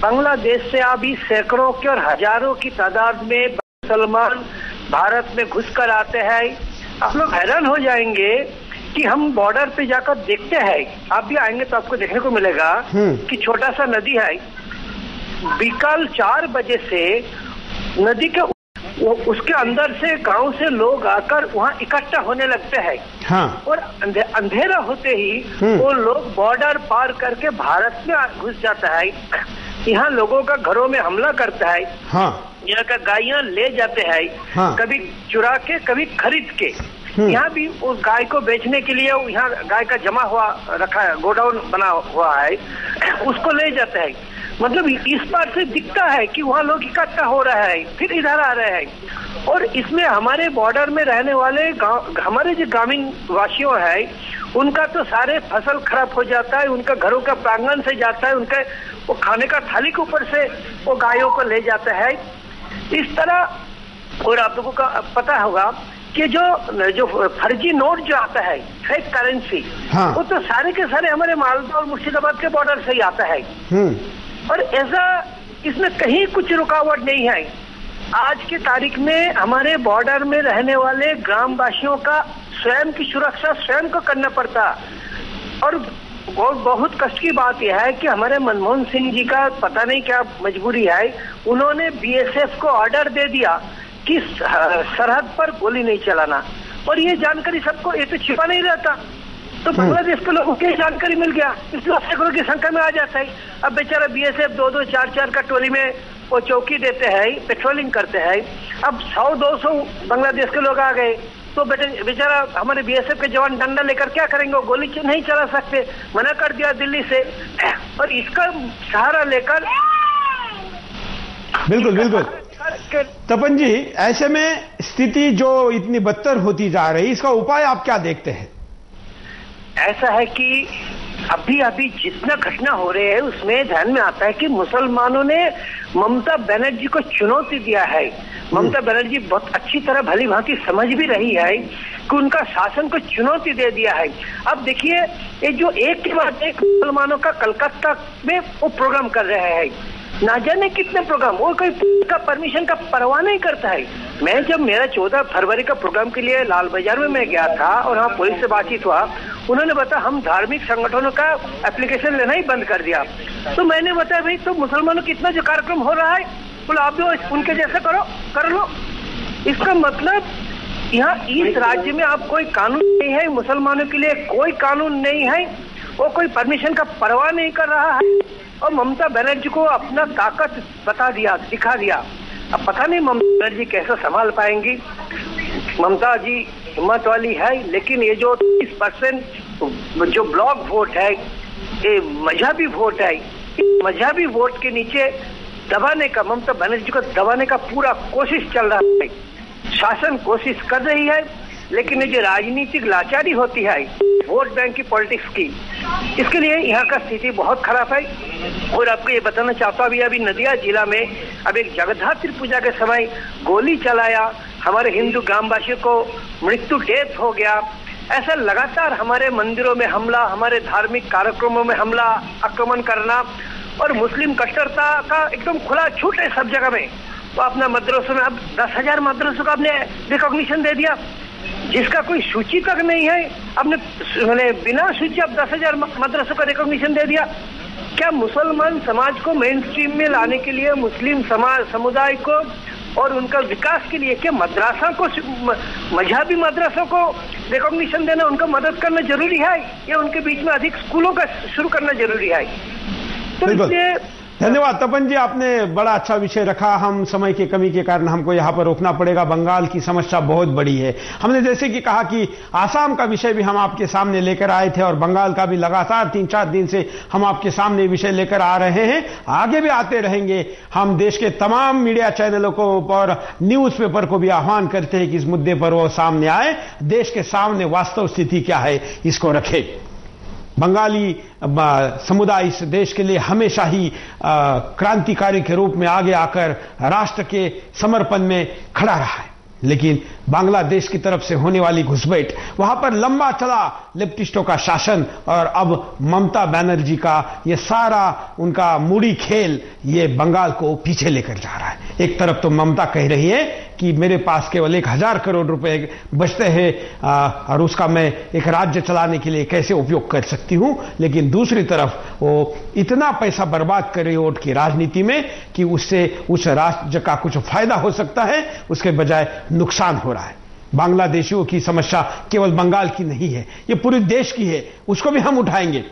S7: बांग्लादेश से अभी सैकड़ों के और हजारों की तादाद में मुसलमान भारत में घुसकर आते हैं। आप लोग हैरान हो जाएंगे कि हम बॉर्डर पे जाकर देखते हैं, आप भी आएंगे तो आपको देखने को मिलेगा कि छोटा सा नदी है। बिकाल 4 बजे से नदी के उसके अंदर से गांव से लोग आकर वहाँ इकट्ठा होने लगते हैं। और अंधेरा होते ही वो लोग बॉर्डर पार करके भारत में घुस जाता है। यहाँ लोगों का घरों में हमला करता है। यहाँ का गायें ले जाते हैं, कभी चुरा के कभी खरीद के। यहाँ भी उस गाय को बेचने के लिए यहाँ गाय का जमा हुआ रखा है, गोडाउन बना हुआ है, उसको ले जाते हैं। मतलब इस बार से दिखता है कि वहाँ लोग इकट्ठा हो रहे हैं, फिर इधर आ रहे हैं। और इसमें हमारे बॉर्डर में रहने वाले हमारे जो ग्रामीण वासियों है, उनका तो सारे फसल खराब हो जाता है, उनका घरों का प्रांगण से जाता है, उनके वो खाने का थाली के ऊपर से वो गायों को ले जाता है। इस तरह। और आप लोगों का पता होगा कि जो फर्जी नोट जो आता है, फेक करेंसी, वो तो सारे के सारे हमारे मालदा और मुर्शिदाबाद के बॉर्डर से ही आता है। और ऐसा इसमें कहीं कुछ रुकावट नहीं है। आज की तारीख में हमारे बॉर्डर में रहने वाले ग्रामवासियों का स्वयं की सुरक्षा स्वयं को करना पड़ता। और बहुत कष्ट की बात यह है कि हमारे मनमोहन सिंह जी का पता नहीं क्या मजबूरी है, उन्होंने बीएसएफ को ऑर्डर दे दिया कि सरहद पर गोली नहीं चलाना। और ये जानकारी सबको, ये तो छिपा नहीं रहता, तो बांग्लादेश के लोगों को जानकारी मिल गया, इसलिए सैकड़ों की संख्या में आ जाता है। अब बेचारा बीएसएफ 2-2, 4-4 का टोली में वो चौकी देते हैं, पेट्रोलिंग करते हैं। अब 100-200 बांग्लादेश के लोग आ गए तो बेचारा हमारे बीएसएफ के जवान डंडा लेकर क्या करेंगे? वो गोली नहीं चला सकते, मना कर दिया दिल्ली से। और इसका सहारा लेकर
S2: बिल्कुल तपन जी, ऐसे में स्थिति जो इतनी बदतर होती जा रही, इसका उपाय आप क्या देखते हैं?
S7: ऐसा है कि अभी अभी जितना घटना हो रहे हैं उसमें ध्यान में आता है कि मुसलमानों ने ममता बनर्जी को चुनौती दिया है। ममता बनर्जी बहुत अच्छी तरह भली भांति समझ भी रही है कि उनका शासन को चुनौती दे दिया है। अब देखिए, ये जो एक के बाद एक मुसलमानों का कलकत्ता में वो प्रोग्राम कर रहे हैं, ना जाने कितने प्रोग्राम, वो कोई का परमिशन का परवाह नहीं करता है। मैं जब मेरा 14 फरवरी का प्रोग्राम के लिए लाल बाजार में मैं गया था और वहाँ पुलिस से बातचीत हुआ, उन्होंने बताया हम धार्मिक संगठनों का एप्लीकेशन लेना ही बंद कर दिया। तो मैंने बताया भाई तो मुसलमानों का इतना जो कार्यक्रम हो रहा है, बोला आप भी उनके जैसा कर लो। इसका मतलब यहाँ इस राज्य में आप कोई कानून नहीं है, मुसलमानों के लिए कोई कानून नहीं है, वो कोई परमिशन का परवाह नहीं कर रहा है। और ममता बनर्जी को अपना ताकत दिखा दिया। अब पता नहीं ममता बनर्जी कैसे संभाल पाएंगी। ममता जी हिम्मत वाली है, लेकिन ये जो 30% जो ब्लॉक वोट है, ये मजहबी वोट है, मजहबी वोट के नीचे दबाने का, ममता बनर्जी को दबाने का पूरा कोशिश चल रहा है। शासन कोशिश कर रही है लेकिन ये जो राजनीतिक लाचारी होती है वोट बैंक की पॉलिटिक्स की, इसके लिए यहाँ का स्थिति बहुत खराब है। और आपको ये बताना चाहता हूँ, अभी नदिया जिला में अब एक जगद्धात्री पूजा के समय गोली चलाया, हमारे हिंदू ग्रामवासियों को मृत्यु डेथ हो गया। ऐसा लगातार हमारे मंदिरों में हमला, हमारे धार्मिक कार्यक्रमों में हमला, आक्रमण करना और मुस्लिम कट्टरता का एकदम खुला छूट है सब जगह में। तो अपना मदरसों में अब 10,000 मदरसों का आपने रिकॉग्निशन दे दिया, जिसका कोई सूची तक नहीं है। आपने बिना सूची अब 10,000 मदरसों का रिकॉग्निशन दे दिया। क्या मुसलमान समाज को मेन स्ट्रीम में लाने के लिए, मुस्लिम समुदाय को और उनका विकास के लिए क्या मदरसा को, मजहबी मदरसों को रिकॉग्निशन देना, उनका मदद करना जरूरी है या उनके बीच में अधिक स्कूलों का शुरू करना जरूरी है? तो इसलिए
S2: धन्यवाद तपन जी, आपने बड़ा अच्छा विषय रखा। हम समय की कमी के कारण हमको यहाँ पर रोकना पड़ेगा। बंगाल की समस्या बहुत बड़ी है। हमने जैसे कि कहा कि आसाम का विषय भी हम आपके सामने लेकर आए थे और बंगाल का भी लगातार 3-4 दिन से हम आपके सामने विषय लेकर आ रहे हैं, आगे भी आते रहेंगे। हम देश के तमाम मीडिया चैनलों को और न्यूज़पेपर को भी आह्वान करते हैं कि इस मुद्दे पर वो सामने आए, देश के सामने वास्तव स्थिति क्या है इसको रखे। बंगाली समुदाय इस देश के लिए हमेशा ही क्रांतिकारी के रूप में आगे आकर राष्ट्र के समर्पण में खड़ा रहा है, लेकिन बांग्लादेश की तरफ से होने वाली घुसपैठ, वहां पर लंबा चला लेफ्टिस्टों का शासन और अब ममता बनर्जी का ये सारा उनका मूडी खेल ये बंगाल को पीछे लेकर जा रहा है। एक तरफ तो ममता कह रही है कि मेरे पास केवल 1,000 करोड़ रुपए बचते हैं और उसका मैं एक राज्य चलाने के लिए कैसे उपयोग कर सकती हूं, लेकिन दूसरी तरफ वो इतना पैसा बर्बाद कर रही है वोट की राजनीति में कि उससे उस राज्य का कुछ फायदा हो सकता है, उसके बजाय नुकसान हो रहा है। बांग्लादेशियों की समस्या केवल बंगाल की नहीं है, ये पूरे देश की है, उसको भी हम उठाएंगे।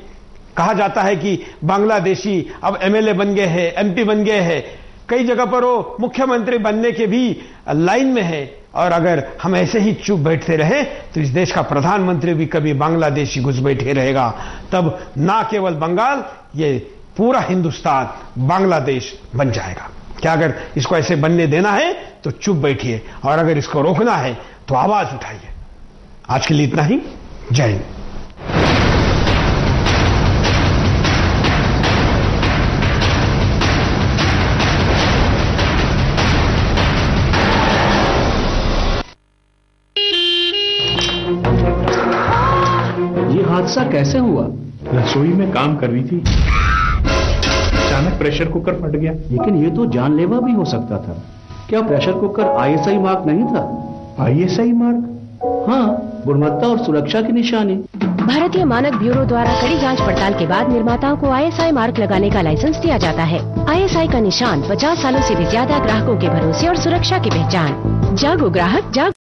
S2: कहा जाता है कि बांग्लादेशी अब एमएलए बन गए हैं, एमपी बन गए हैं, कई जगह पर वो मुख्यमंत्री बनने के भी लाइन में है, और अगर हम ऐसे ही चुप बैठते रहे तो इस देश का प्रधानमंत्री भी कभी बांग्लादेशी घुस बैठे रहेगा। तब ना केवल बंगाल, ये पूरा हिंदुस्तान बांग्लादेश बन जाएगा। क्या अगर इसको ऐसे बनने देना है तो चुप बैठिए, और अगर इसको रोकना है तो आवाज उठाइए। आज के लिए इतना ही। जय हिंद।
S8: हादसा कैसे हुआ? रसोई में काम कर रही थी, अचानक प्रेशर कुकर फट गया। लेकिन ये तो जानलेवा भी हो सकता था। क्या प्रेशर कुकर आईएसआई मार्क नहीं था? ISI mark? हाँ, गुणवत्ता और सुरक्षा की निशानी।
S15: भारतीय मानक ब्यूरो द्वारा कड़ी जांच पड़ताल के बाद निर्माताओं को आईएसआई मार्क लगाने का लाइसेंस दिया जाता है। आईएसआई का निशान 50 सालों से भी ज्यादा ग्राहकों के भरोसे और सुरक्षा की पहचान। जागो ग्राहक जागो।